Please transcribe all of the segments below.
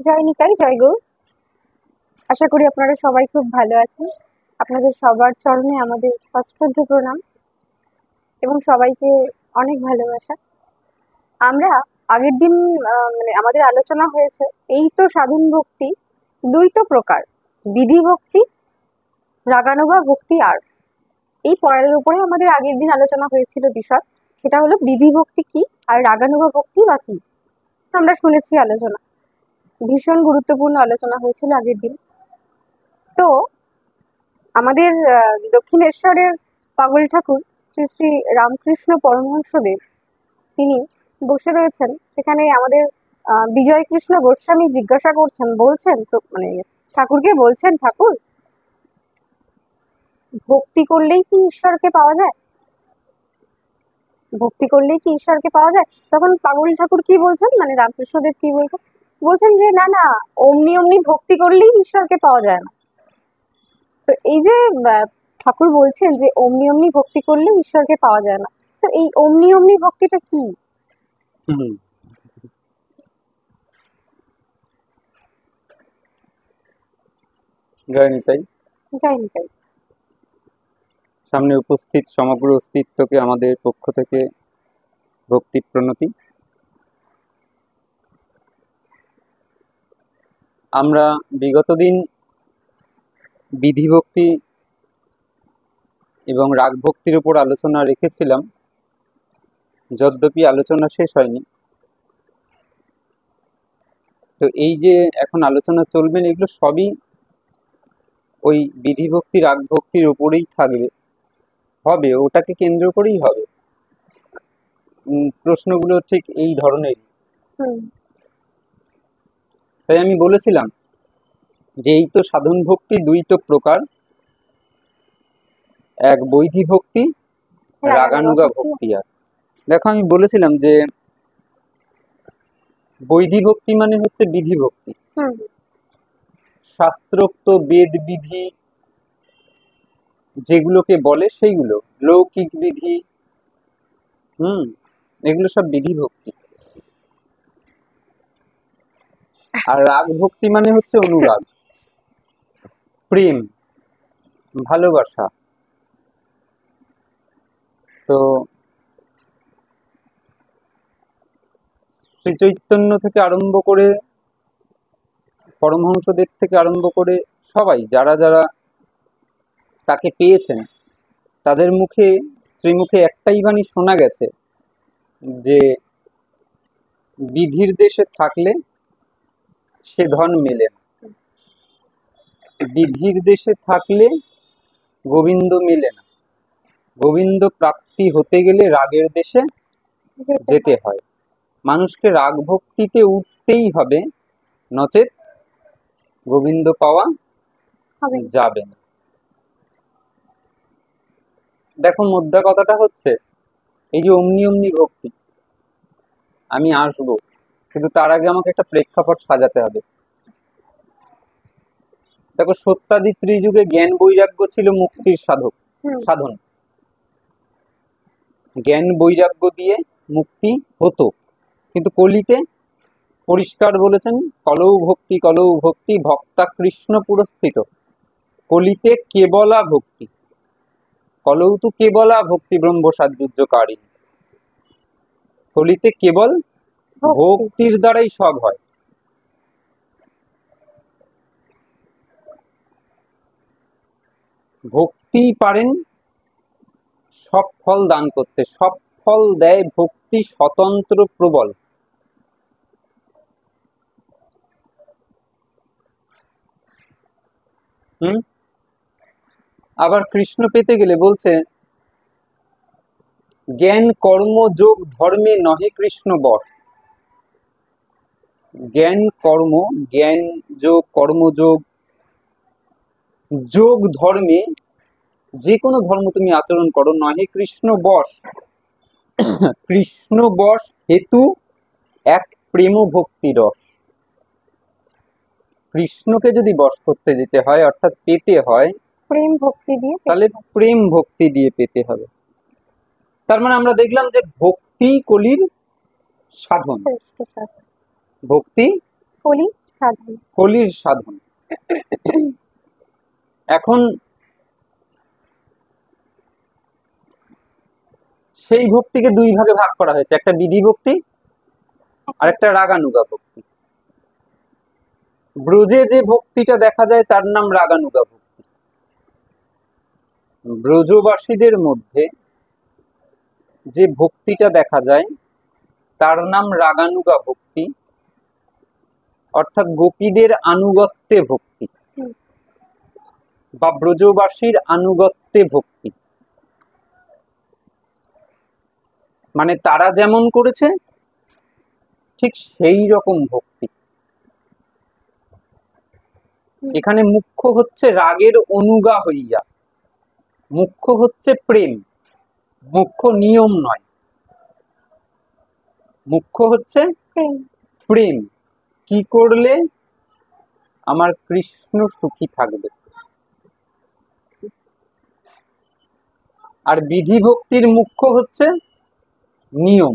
জয় নিতাই, জয় গৌর। আশা করি আপনারা সবাই খুব ভালো আছেন। আপনাদের সবার চরণে আমাদের সশ্রদ্ধ প্রণাম এবং সবাইকে অনেক ভালোবাসা। আমরা আগের দিন মানে আমাদের আলোচনা হয়েছে, এই তো সাধন ভক্তি দুই তো প্রকার, বিধি ভক্তি, রাগানুগা ভক্তি। আর এই পয়ের উপরে আমাদের আগের দিন আলোচনা হয়েছিল বিষয়, সেটা হলো বিধি ভক্তি কি আর রাগানুগা ভক্তি বা কি। আমরা শুনেছি আলোচনা, ভীষণ গুরুত্বপূর্ণ আলোচনা হয়েছিল আগের দিন। তো আমাদের দক্ষিণেশ্বরের পাগল ঠাকুর শ্রী শ্রী রামকৃষ্ণ পরমহংসদেব তিনি বসে রয়েছেন সেখানে। আমাদের বিজয় কৃষ্ণ গোস্বামী জিজ্ঞাসা করছেন, বলছেন তো মানে ঠাকুরকে বলছেন, ঠাকুর ভক্তি করলেই কি ঈশ্বরকে পাওয়া যায়? ভক্তি করলেই কি ঈশ্বরকে পাওয়া যায়? তখন পাগল ঠাকুর কি বলছেন, মানে রামকৃষ্ণদেব কি বলছেন? বলছেন যে না না, অমনি অমনি ভক্তি করলেই ঈশ্বরকে পাওয়া যায় না। তো এই যে ঠাকুর বলছেন যে অমনি অমনি ভক্তি করলে ঈশ্বরকে পাওয়া যায় না, তো এই অমনি অমনি ভক্তিটা কি? জয় নিতাই। জয় নিতাই। সামনে উপস্থিত সমগ্র অস্তিত্বকে আমাদের পক্ষ থেকে ভক্তি প্রণতি। আমরা বিগত দিন বিধি ভক্তি এবং রাগ ভক্তির উপর আলোচনা রেখেছিলাম, যদ্যপি আলোচনা শেষ হয়নি। তো এই যে এখন আলোচনা চলবেন, এগুলো সবই ওই বিধি ভক্তি রাগ ভক্তির উপরেই থাকবে, হবে ওটাকে কেন্দ্র করেই হবে। প্রশ্নগুলো ঠিক এই ধরনের। তাই আমি বলেছিলাম যে এই তো সাধন ভক্তি দুই তো প্রকার, এক বৈধি ভক্তি, রাগানুগা ভক্তি। আর দেখো, আমি বলেছিলাম যে বৈধি ভক্তি মানে হচ্ছে বিধি ভক্তি, শাস্ত্রোক্ত বেদ বিধি যেগুলোকে বলে সেইগুলো, লৌকিক বিধি, এগুলো সব বিধি ভক্তি। আর রাগ ভক্তি মানে হচ্ছে অনুরাগ, প্রেম, ভালোবাসা। তো শ্রী চৈতন্য থেকে আরম্ভ করে, পরমহংসদেব থেকে আরম্ভ করে সবাই যারা যারা তাকে পেয়েছেন, তাদের মুখে শ্রীমুখে একটাই বাণী শোনা গেছে যে বিধির দেশে থাকলে সে ধন মেলে না, বিধির দেশে থাকলে গোবিন্দ মেলে না, গোবিন্দ প্রাপ্তি হতে গেলে রাগের দেশে যেতে হয়। মানুষকে রাগ ভক্তিতে উঠতেই হবে, নচেত গোবিন্দ পাওয়া যাবে না। দেখো, মোদ্দা কথাটা হচ্ছে এই যে অমনি অমনি ভক্তি, আমি আসবো, কিন্তু তার আগে আমাকে একটা প্রেক্ষাপট সাজাতে হবে। দেখো, সত্যাদি ত্রিযুগে জ্ঞান বৈরাগ্য ছিল মুক্তির সাধন। জ্ঞান বৈরাগ্য দিয়ে মুক্তি হতো, কিন্তু কলিতে পরিষ্কার বলেছেন, কলৌ ভক্তি ভক্তা কৃষ্ণ পুরস্কৃত। কলিতে কেবলা ভক্তি, কলৌ তু কেবলা ভক্তি ব্রহ্ম সাযুজ্যকারী। কলিতে কেবল ভক্তির দ্বারাই সব হয়। ভক্তি পারেন সব ফল দান করতে, সব ফল দেয় ভক্তি স্বতন্ত্র প্রবল। আবার কৃষ্ণ পেতে গেলে বলছে, জ্ঞান কর্ম যোগ ধর্মে নহে কৃষ্ণ বশ। জ্ঞান কর্ম, জ্ঞান যোগ, কর্মযোগ, যোগ ধর্মে, যে কোনো ধর্ম তুমি আচরণ করো, নহে কৃষ্ণ বশ। কৃষ্ণ বশ হেতু এক প্রেম ভক্তি রস। কৃষ্ণকে যদি বশ করতে যেতে হয়, অর্থাৎ পেতে হয়, প্রেম ভক্তি দিয়ে, তাহলে প্রেম ভক্তি দিয়ে পেতে হবে। তার মানে আমরা দেখলাম যে ভক্তি কলির সাধন, ভক্তি কলি সাধন। কলির সাধন। এখন সেই ভক্তিকে দুই ভাগে ভাগ করা হয়েছে, একটা বিধি ভক্তি আর একটা রাগানুগা ভক্তি। ব্রজে যে ভক্তিটা দেখা যায় তার নাম রাগানুগা ভক্তি। ব্রজবাসীদের মধ্যে যে ভক্তিটা দেখা যায় তার নাম রাগানুগা ভক্তি, অর্থাৎ গোপীদের আনুগত্যে ভক্তি বা ব্রজবাসীর আনুগত্যে ভক্তি। মানে তারা যেমন করেছে ঠিক সেই রকম ভক্তি। এখানে মুখ্য হচ্ছে রাগের অনুগা হইয়া, মুখ্য হচ্ছে প্রেম, মুখ্য নিয়ম নয়, মুখ্য হচ্ছে প্রেম। কি করলে আমার কৃষ্ণ সুখী থাকবে। আর বিধি ভক্তির মুখ্য হচ্ছে নিয়ম,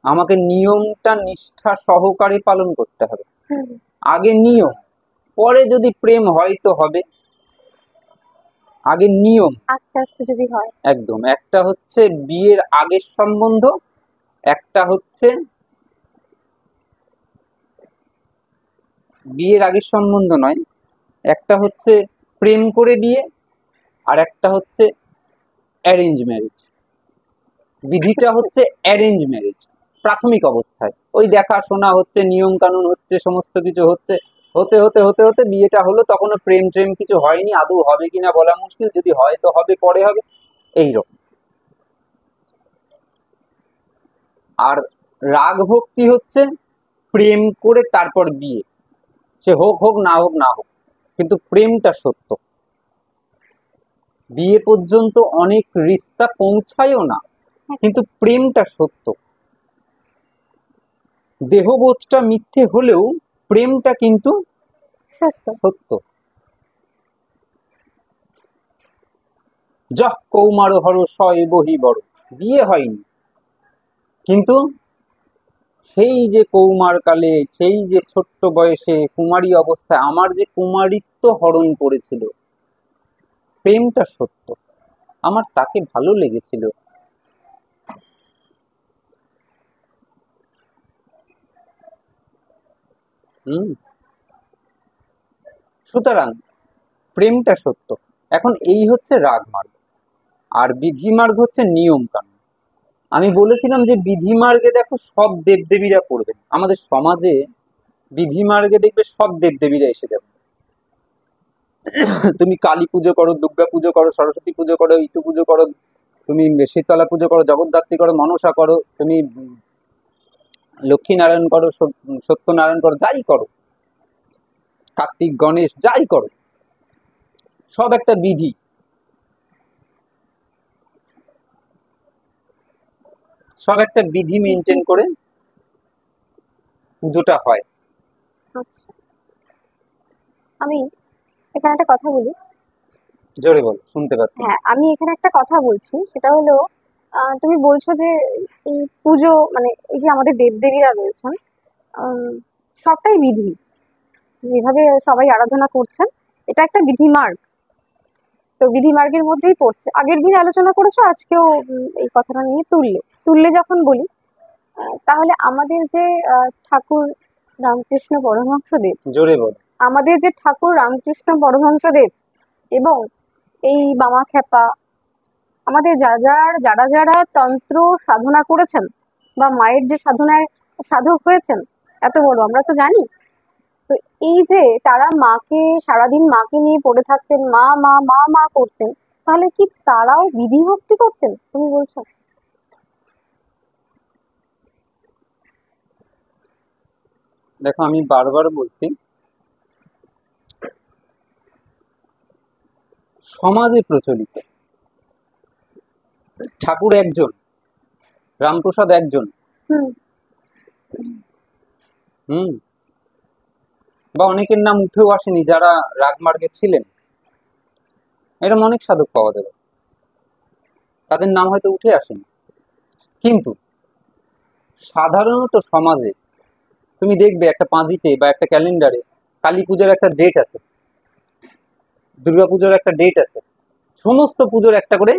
আমাকে নিয়মটা নিষ্ঠা সহকারে পালন করতে হবে। আগে নিয়ম, পরে যদি প্রেম হয় তো হবে, আগে নিয়ম আস্তে আস্তে যদি হয়। একদম। একটা হচ্ছে বিয়ের আগের সম্বন্ধ, একটা হচ্ছে বিয়ের আগের সম্বন্ধ নয়, একটা হচ্ছে প্রেম করে বিয়ে আর একটা হচ্ছে অ্যারেঞ্জ ম্যারেজ। বিধিটা হচ্ছে অ্যারেঞ্জ ম্যারেজ, প্রাথমিক অবস্থায় ওই দেখাশোনা হচ্ছে, নিয়ম কানুন হচ্ছে, সমস্ত কিছু হচ্ছে, হতে হতে হতে হতে বিয়েটা হলো, তখনও প্রেম ট্রেম কিছু হয়নি, আদৌ হবে কিনা বলা মুশকিল, যদি হয় তো হবে, পরে হবে, এইরকম। আর রাগ ভক্তি হচ্ছে প্রেম করে তারপর বিয়ে, সে হোক হোক না হোক না হোক, কিন্তু প্রেমটা সত্য। বিয়ে পর্যন্ত অনেক রিস্তা পৌঁছায়ও না, কিন্তু প্রেমটা সত্য। দেহবোধটা মিথ্যে হলেও প্রেমটা কিন্তু সত্য। যা কৌমার হর সয় বহি বড়, বিয়ে হয়নি কিন্তু সেই যে কৌমার কালে, সেই যে ছোট্ট বয়সে কুমারী অবস্থায় আমার যে কুমারিত্ব হরণ করেছিল, প্রেমটা সত্য, আমার তাকে ভালো লেগেছিল। সুতরাং প্রেমটা সত্য। এখন এই হচ্ছে রাগ মার্গ, আর বিধি মার্গ হচ্ছে নিয়ম কানুন। আমি বলেছিলাম যে বিধি মার্গে দেখো সব দেবদেবীরা পড়বেন, আমাদের সমাজে বিধি মার্গে দেখবে সব দেবদেবীরা এসে যাবে। তুমি কালী পুজো করো, দুর্গা পুজো করো, সরস্বতী পুজো করো, ইতু পুজো করো, তুমি শীতলা পুজো করো, জগদ্ধাত্রী করো, মনসা করো, তুমি লক্ষ্মী নারায়ণ করো, সত্যনারায়ণ করো, যাই করো, কার্তিক গণেশ যাই করো, সব একটা বিধি। সব একটা বিধি মেনটেন করে পুজোটা হয়। আচ্ছা, আমি এখানে একটা কথা বলি। জোরে বল, শুনতে পাচ্ছি। হ্যাঁ, আমি এখানে একটা কথা বলছি, সেটা হলো তুমি বলছো যে এই পুজো মানে এই যে আমাদের দেবদেবীরা রয়েছেন, সবটাই বিধি, যেভাবে সবাই আরাধনা করছেন এটা একটা বিধি মার্গ। তো বিধি মার্গের মধ্যেই পড়ছে। আগের দিন আলোচনা করেছো, আজকেও এই কথাটা নিয়ে তুললে যখন বলি, তাহলে আমাদের যে ঠাকুর রামকৃষ্ণ পরমহংসদেব, জোরে বল। আমাদের যে ঠাকুর রামকৃষ্ণ পরমহংসদেব এবং এই বামাখ্যাপা, আমাদের যারা যারা তন্ত্র সাধনা করেছেন বা মায়ের যে সাধনায় সাধক হয়েছেন এত বড়, আমরা তো জানি। তো এই যে তারা মাকে সারাদিন মাকে নিয়ে পড়ে থাকতেন, মা মা মা মা করতেন, তাহলে কি তারাও বিধি ভক্তি করতেন তুমি বলছো? দেখো, আমি বারবার বলছি, সমাজে প্রচলিত ঠাকুর একজন, রামপ্রসাদ একজন, বা অনেকের নাম উঠেও আসেনি যারা রাগমার্গে ছিলেন, এরকম অনেক সাধক পাওয়া যাবে, তাদের নাম হয়তো উঠে আসেনি। কিন্তু সাধারণত সমাজে তুমি দেখবে একটা পাঁজিতে বা একটা ক্যালেন্ডারে কালী পূজার একটা ডেট আছে, দুর্গাপুজোর একটা ডেট আছে, সমস্ত পুজোর একটা করে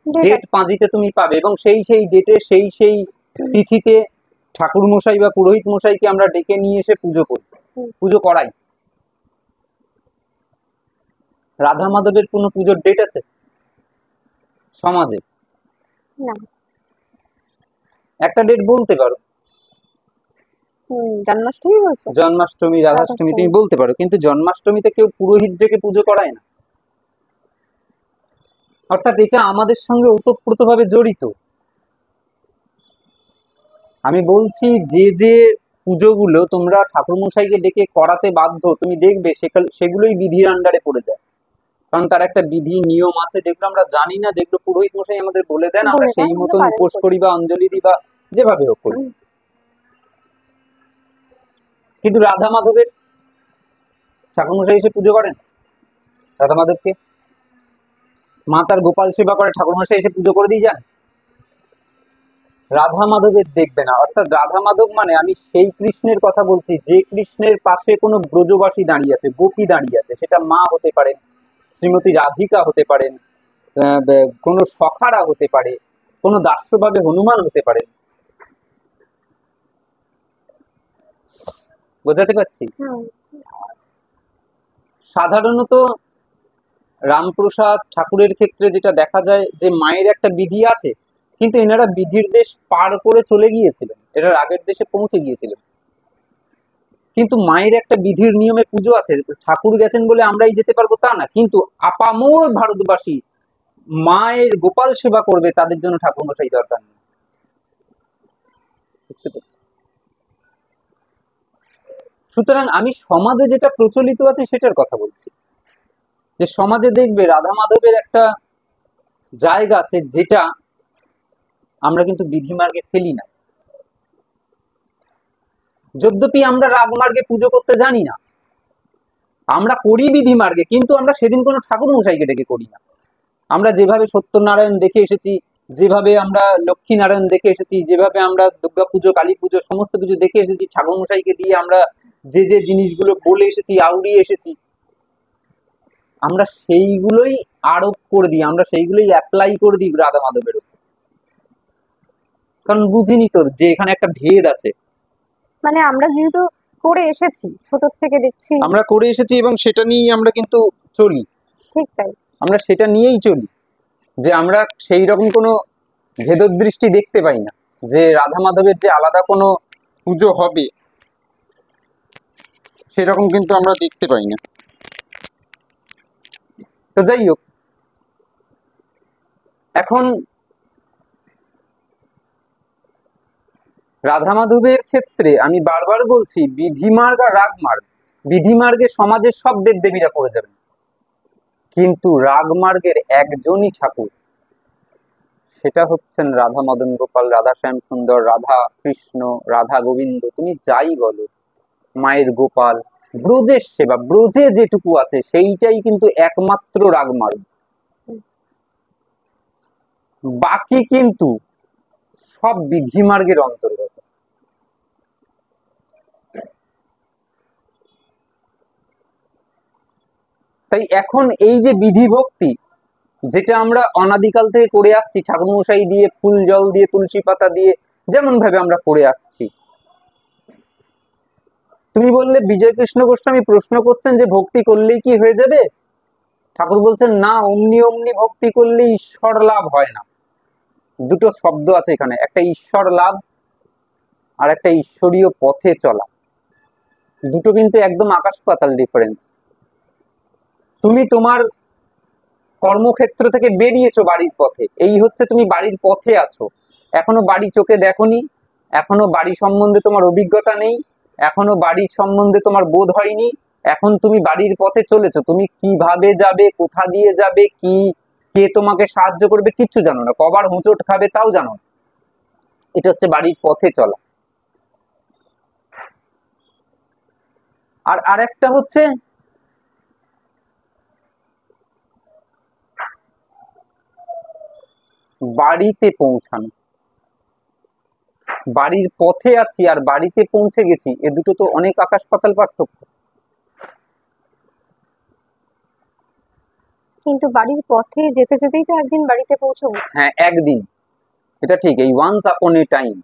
ডেট ডেট আছে। পাঁজিতে তুমি পাবে, এবং সেই সেই ডেটে সেই সেই তিথিতে ঠাকুর মশাই বা পুরোহিত মশাইকে আমরা ডেকে নিয়ে এসে পুজো করি, হুম, পুজো করাই। রাধা মাধবের কোনো পুজোর ডেট আছে সমাজে? না। একটা ডেট বলতে পারো, জন্মাষ্টমী বলছো? জন্মাষ্টমী, রাধাষ্টমী রাধাষ্টমী। তুমি বলতে পারো, কিন্তু জন্মাষ্টমীতে কেউ পুরোহিত ডেকে পুজো করায় না। অর্থাৎ এটা আমাদের সঙ্গে ওতপ্রোতভাবে জড়িত। আমি বলছি যে যে পুজোগুলো তোমরা ঠাকুরমশাইকে ডেকে করাতে বাধ্য, তুমি দেখবে সেগুলোই বিধির আন্ডারে পড়ে যায়। কারণ তার একটা বিধি নিয়ম আছে যেগুলো আমরা জানি না, যেগুলো পুরোহিত মশাই আমাদের বলে দেন, আমরা বলে দেন, সেই আমরা মতন পালন উপোস করি। করি বা অঞ্জলি দিই বা যেভাবে হোক করি। কিন্তু রাধা মাধবের ঠাকুরমশাই এসে পুজো করেন রাধা মাধবকে, মা তার গোপাল সেবা করে, ঠাকুরমশাই এসে পুজো করে দিয়ে যান। রাধা মাধবের দেখবে না। অর্থাৎ রাধা মাধব মানে আমি সেই কৃষ্ণের কথা বলছি যে কৃষ্ণের পাশে কোনো ব্রজবাসী দাঁড়িয়ে আছে, গোপী দাঁড়িয়ে আছে, সেটা মা হতে পারেন, শ্রীমতী রাধিকা হতে পারেন, কোনো সখারা হতে পারে, কোনো দাস্যভাবে হনুমান হতে পারেন। বোঝাতে পারছি? হুম, সাধারণত রামপ্রসাদ ঠাকুরের ক্ষেত্রে যেটা দেখা যায় যে মায়ের একটা বিধি আছে, কিন্তু এনারা বিধির দেশ পার করে চলে গিয়েছিলেন, এরা আগের দেশে পৌঁছে গিয়েছিলেন, কিন্তু মায়ের একটা বিধির নিয়মে পুজো আছে। ঠাকুর গেছেন বলে আমরাই যেতে পারবো তা না, কিন্তু আপামোর ভারতবাসী মায়ের গোপাল সেবা করবে, তাদের জন্য ঠাকুর মশাই দরকার নেই। বুঝতে পেরেছি? সুতরাং আমি সমাজে যেটা প্রচলিত আছে সেটার কথা বলছি, যে সমাজে দেখবে রাধা মাধবের একটা জায়গা আছে যেটা আমরা কিন্তু বিধি মার্গে ফেলি না। যদ্যপি আমরা রাগ মার্গে পুজো করতে জানি না, আমরা করি বিধি মার্গে, কিন্তু আমরা সেদিন কোনো ঠাকুর মশাইকে ডেকে করি না। আমরা যেভাবে সত্যনারায়ণ দেখে এসেছি, যেভাবে আমরা লক্ষ্মী নারায়ণ দেখে এসেছি, যেভাবে আমরা দুর্গা পুজো, কালী পুজো সমস্ত কিছু দেখে এসেছি, ঠাকুর মশাইকে দিয়ে আমরা যে যে জিনিসগুলো বলে এসেছি, আউড়িয়ে এসেছি, আমরা সেইগুলোই আরোপ করে দিই, আমরা সেইগুলোই অ্যাপ্লাই করে দিই রাধা মাধবের উপর। কারণ বুঝিনি তো যে এখানে একটা ভেদ আছে। মানে আমরা যেহেতু করে এসেছি, ছোট থেকে দেখছি। আমরা করে এসেছি এবং সেটা নিয়েই আমরা কিন্তু চলি, ঠিক তাই। আমরা সেটা নিয়েই চলি, যে আমরা সেই রকম কোনো ভেদদৃষ্টি দেখতে পাই না যে রাধা মাধবের যে আলাদা কোনো পুজো হবে, সেরকম কিন্তু আমরা দেখতে পাই না। তো যাই হোক, এখন রাধা মাধবের ক্ষেত্রে আমি বারবার বলছি বিধিমার্গ আর রাগমার্গ, বিধিমার্গে সমাজের সব দেবদেবীরা পড়ে যাবেন, কিন্তু রাগমার্গের একজনই ঠাকুর, সেটা হচ্ছেন রাধা মদন গোপাল, রাধা শ্যাম সুন্দর, রাধা কৃষ্ণ, রাধা গোবিন্দ, তুমি যাই বলো, মায়ের গোপাল, ব্রজের সেবা, ব্রজে যেটুকু আছে সেইটাই কিন্তু একমাত্র রাগমার্গ। বাকি কিন্তু সব বিধিমার্গের অন্তর্গত। তাই এখন এই যে বিধি ভক্তি, যেটা আমরা অনাদিকাল থেকে করে আসছি, ঠাকুরমশাই দিয়ে, ফুল জল দিয়ে, তুলসী পাতা দিয়ে, যেমন ভাবে আমরা করে আসছি, তুমি বললে বিজয় কৃষ্ণ গোস্বামী প্রশ্ন করছেন যে ভক্তি করলেই কি হয়ে যাবে? ঠাকুর বলছেন না, অমনি অমনি ভক্তি করলে ঈশ্বর লাভ হয় না। দুটো শব্দ আছে এখানে, একটা ঈশ্বর লাভ আর একটা ঈশ্বরীয় পথে চলা, দুটো কিন্তু একদম আকাশ পাতাল ডিফারেন্স। তুমি তোমার কর্মক্ষেত্র থেকে বেরিয়েছো বাড়ির পথে, এই হচ্ছে তুমি বাড়ির পথে আছো, এখনো বাড়ি চোখে দেখোনি, এখনো বাড়ি সম্বন্ধে তোমার অভিজ্ঞতা নেই, এখনো বাড়ির সম্বন্ধে তোমার বোধ হয়নি, এখন তুমি বাড়ির পথে চলেছো, তুমি কিভাবে যাবে, কোথা দিয়ে যাবে, কি কে তোমাকে সাহায্য করবে কিচ্ছু জানো না, কবার হোঁচট খাবে তাও জানো না। এটা হচ্ছে বাড়ির পথে চলা। আর আরেকটা হচ্ছে বাড়িতে পৌঁছানো। বাড়ির পথে আছি আর বাড়িতে পৌঁছে গেছি, এ দুটো তো অনেক আকাশ পাতাল পার্থক্য। কিন্তু বাড়ির পথে যেতে যেতেই তো একদিন বাড়িতে পৌঁছবো। হ্যাঁ, একদিন, এটা ঠিক। এই ওয়ান্স আপন এ টাইম,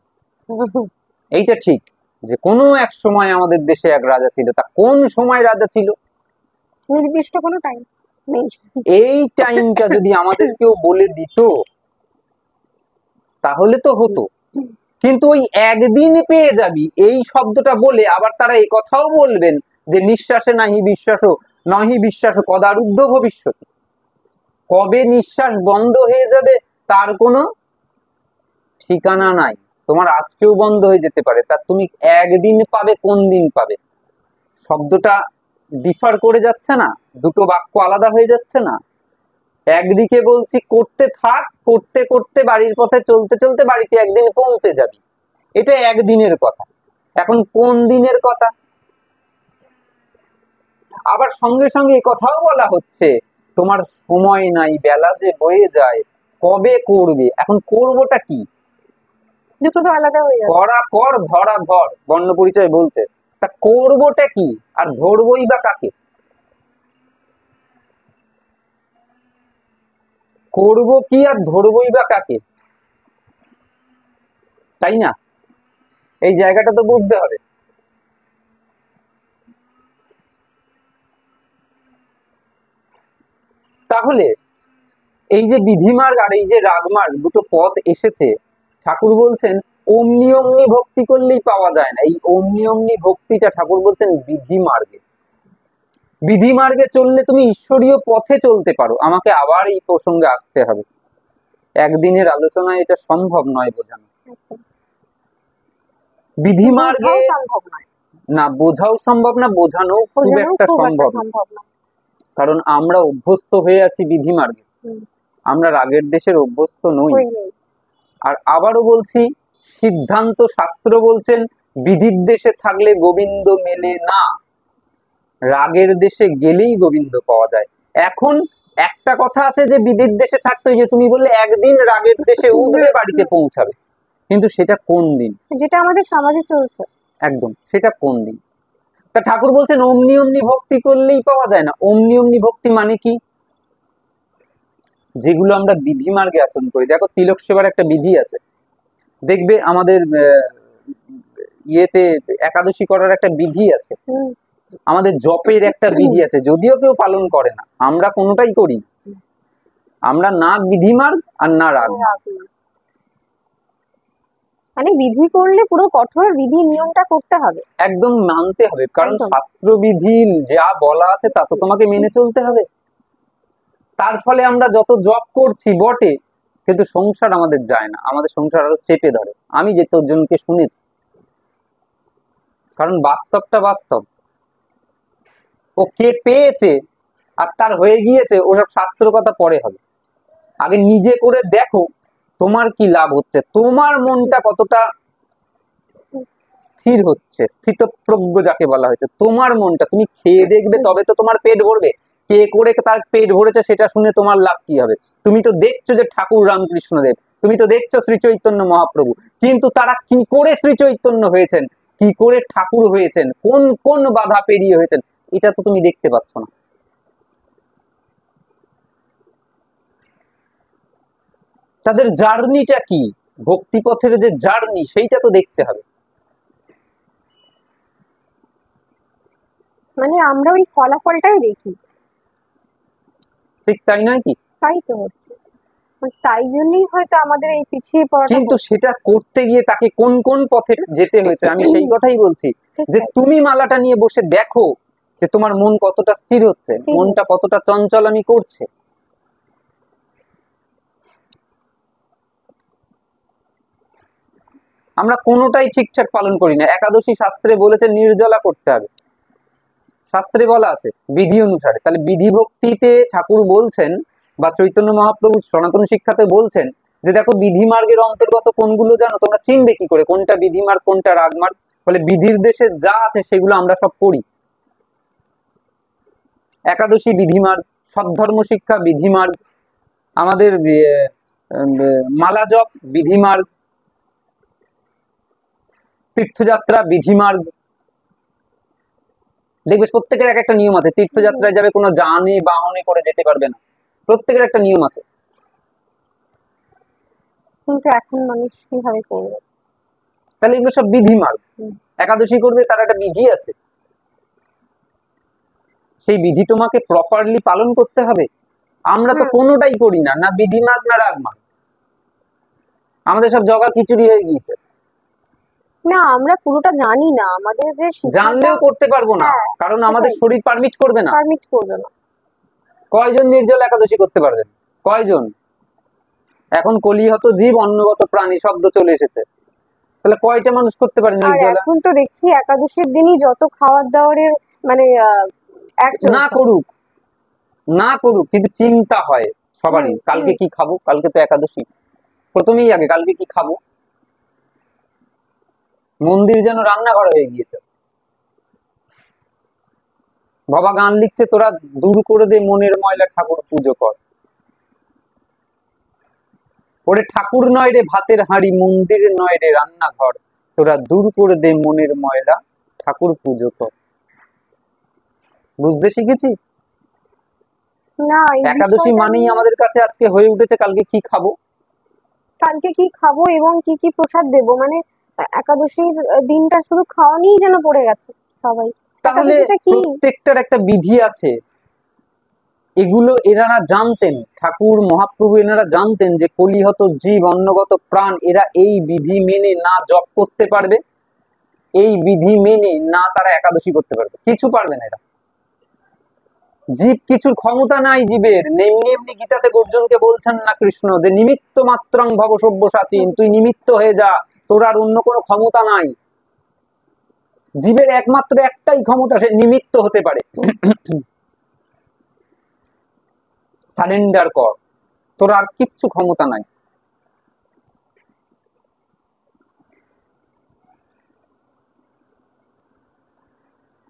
এইটা ঠিক, যে কোনো এক সময় আমাদের দেশে এক রাজা ছিল। তা কোন সময় রাজা ছিল? নির্দিষ্ট কোনো টাইম নেই। এই টাইমটা যদি আমাদের কেউ বলে দিত তাহলে তো হতো। কিন্তু ওই একদিন পেয়ে যাবি এই শব্দটা বলে আবার তারা এই কথাও বলবেন যে নিঃশ্বাসে নাহি বিশ্বাসও, নহি বিশ্বাস কদারুদ্ধ ভবিষ্যৎ। কবে নিঃশ্বাস বন্ধ হয়ে যাবে তার কোনো ঠিকানা নাই। তোমার আজকেও বন্ধ হয়ে যেতে পারে, তা তুমি একদিন পাবে কোন দিন পাবে? শব্দটা ডিফার করে যাচ্ছে না? দুটো বাক্য আলাদা হয়ে যাচ্ছে না? একদিকে বলছি করতে থাক, করতে করতে বাড়ির পথে চলতে চলতে বাড়িতে একদিন পৌঁছে যাবি, এটা একদিনের কথা। এখন কোন দিনের কথা? আবার সঙ্গে সঙ্গে এই কথাও বলা হচ্ছে তোমার সময় নাই, বেলা যে বয়ে যায়, কবে করবে? এখন করবোটা কি? দুটো তো আলাদা হয়ে যাচ্ছে। করা কর, ধরা ধর, বর্ণ পরিচয় বলছে। তা করবোটা কি আর ধরবই বা কাকে? করবো কি আর ধরবই বা কাকে? তাই না? এই জায়গাটা তো বুঝতে হবে। তাহলে এই যে বিধিমার্গ আর এই যে রাগমার্গ দুটো পথ এসেছে, ঠাকুর বলছেন অমনি অমনি ভক্তি করলেই পাওয়া যায় না। এই অমনি অমনি ভক্তিটা ঠাকুর বলছেন বিধিমার্গে। বিধিমার্গে চললে তুমি ঈশ্বরীয় পথে চলতে পারো। আমাকে আবার এই প্রসঙ্গে আসতে হবে, একদিনের আলোচনায় এটা সম্ভব নয় বোঝানো। বিধিমার্গে সম্ভব নয়, না বোঝাও সম্ভব না, বোঝানো খুব একটা সম্ভব না। কারণ আমরা অভ্যস্ত হয়ে আছি বিধিমার্গে, আমরা রাগের দেশের অভ্যস্ত নই। আর আবারও বলছি, সিদ্ধান্ত শাস্ত্র বলছেন বিধির দেশে থাকলে গোবিন্দ মেলে না, রাগের দেশে গেলেই গোবিন্দ পাওয়া যায়। এখন একটা কথা আছে যে বিধির দেশে থাকতে, যে তুমি বললে একদিন রাগের দেশে উঠবে বাড়িতে পৌঁছাবে, কিন্তু সেটা কোন দিন? যেটা আমাদের সমাজে চলছে, একদম সেটা কোন দিন? তা ঠাকুর বলছেন অমনি অমনি ভক্তি করলেই পাওয়া যায় না। অমনি অমনি ভক্তি মানে কি? যেগুলো আমরা বিধি মার্গে আচরণ করি। দেখো তিলক সেবার একটা বিধি আছে, দেখবে আমাদের ইয়েতে একাদশী করার একটা বিধি আছে, আমাদের জপের একটা বিধি আছে, যদিও কেউ পালন করে না, আমরা কোনোটাই করি না। আমরা না বিধি মার্গ আর না রাগ। মানে বিধি করলে পুরো কঠোর বিধি নিয়মটা করতে হবে, একদম মানতে হবে, কারণ শাস্ত্র বিধি যা বলা আছে তা তো তোমাকে মেনে চলতে হবে। তার ফলে আমরা যত জপ করছি বটে, কিন্তু সংসার আমাদের যায় না, আমাদের সংসার আরো চেপে ধরে। আমি যে তোরজনকে শুনেছি, কারণ বাস্তবটা বাস্তব। ও কে পেয়েছে আর তার হয়ে গিয়েছে ওসব শাস্ত্র কথা পরে হবে, আগে নিজে করে দেখো তোমার কি লাভ হচ্ছে, তোমার মনটা কতটা স্থির হচ্ছে, স্থিতপ্রজ্ঞ যাকে বলা হয়েছে। তোমার মনটা তুমি খেয়ে দেখবে, তবে তো তোমার পেট ভরবে। কে করে তার পেট ভরেছে সেটা শুনে তোমার লাভ কি হবে? তুমি তো দেখছো যে ঠাকুর রামকৃষ্ণদেব, তুমি তো দেখছো শ্রী চৈতন্য মহাপ্রভু, কিন্তু তারা কি করে শ্রী চৈতন্য হয়েছেন, কি করে ঠাকুর হয়েছেন, কোন কোন বাধা পেরিয়ে হয়েছেন, এটা তো তুমি দেখতে পাচ্ছ না। তাদের জার্নিটা কি, ভক্তিপথের যে জার্নি, সেইটা তো দেখতে হবে। মানে আমরা ওই ফলাফলটাই দেখি, ঠিক তাই নয় কি? তাই তো হচ্ছে, তাই জন্যই হয়তো আমাদের এই পিছিয়ে পড়া। কিন্তু সেটা করতে গিয়ে তাকে কোন কোন পথে যেতে হয়েছে, আমি সেই কথাই বলছি, যে তুমি মালাটা নিয়ে বসে দেখো যে তোমার মন কতটা স্থির হচ্ছে, মনটা কতটা চঞ্চলামি করছে। আমরা কোনোটাই ঠিকঠাক পালন করি না। একাদশী শাস্ত্রে বলেছে নির্জলা করতে হবে, শাস্ত্রে বলা আছে বিধি অনুসারে। তাহলে বিধি ভক্তিতে ঠাকুর বলছেন, বা চৈতন্য মহাপ্রভু সনাতন শিক্ষাতে বলছেন যে দেখো বিধি মার্গের অন্তর্গত কোনগুলো জানো, তোমরা চিনবে কি করে কোনটা বিধি মার্গ কোনটা রাগ মার্গ? বলে বিধির দেশে যা আছে সেগুলো আমরা সব করি। একাদশী বিধি মার্গ, সদ্ধর্ম শিক্ষা বিধি মার্গ, আমাদের মালা জপ বিধি মার্গ, তীর্থযাত্রা বিধিমার্গ, দেখবে প্রত্যেকের এক একটা নিয়ম আছে। তীর্থযাত্রায় যাবে কোনো যানে বাহনে করে যেতে পারবে না, প্রত্যেকের একটা নিয়ম আছে। কিন্তু এখন মানুষ কিভাবে করবে? তাহলে এগুলো সব বিধিমার্গ। একাদশী করবে তার একটা বিধি আছে, সেই বিধি তোমাকে প্রপারলি পালন করতে হবে। আমরা তো কোনোটাই করি না, না বিধিমার্গ না রাগমার্গ, আমাদের সব জগা খিচুড়ি হয়ে গিয়েছে। না, আমরা পুরোটা জানি না, আমাদের যে জানলেও করতে পারবো না, কারণ আমাদের শরীর পারমিট করবে না। পারমিট করবে না। কয়জন নির্জল একাদশী করতে পারবেন? কয়জন? এখন কলিহত জীব অন্নগত প্রাণী শব্দ চলে এসেছে, তাহলে কয়টা মানুষ করতে পারে আর নির্জলা? এখন তো দেখছি একাদশীর দিনই যত খাওয়ার দাওয়ারের মানে না করুক, না করুক, কিন্তু চিন্তা হয় সবারই, কালকে কি খাবো, কালকে তো একাদশী। প্রথমেই আগে কালকে কি খাবো। মন্দির যেন রান্নাঘর হয়ে গিয়েছে। বাবা গান লিখছে, তোরা দূর করে দে মনের ময়লা, ঠাকুর পুজো কর। ওরে ঠাকুর নয় রে ভাতের হাঁড়ি, মন্দির নয় রে রান্নাঘর, তোরা দূর করে দে মনের ময়লা, ঠাকুর পুজো কর। বুঝতে শিখেছি। না, একাদশী মানেই আমাদের কাছে আজকে হয়ে উঠেছে কালকে কি খাবো, কালকে কি খাবো এবং কি কি প্রসাদ দেবো, মানে একাদশীর দিনটা শুধু খাওয়া নিয়েই যেন পড়ে গেছে সবাই। তাহলে প্রত্যেকটার একটা বিধি আছে। এগুলো এনারা জানতেন, ঠাকুর মহাপ্রভু এনারা জানতেন যে কলিহত জীব অন্নগত প্রাণ, এরা এই বিধি মেনে না জপ করতে পারবে, এই বিধি মেনে না তারা একাদশী করতে পারবে, কিছু পারবে না এরা। জীব কিছুর ক্ষমতা নাই জীবের। এমনি এমনি গীতাতে অর্জুনকে বলছেন না কৃষ্ণ যে নিমিত্ত মাত্রং ভব সব্যসাচীন, তুই নিমিত্ত হয়ে যা, তোর আর অন্য কোনো ক্ষমতা নাই। জীবের একমাত্র একটাই ক্ষমতা, সে নিমিত্ত হতে পারে। সারেন্ডার কর, তোর আর কিচ্ছু ক্ষমতা নাই।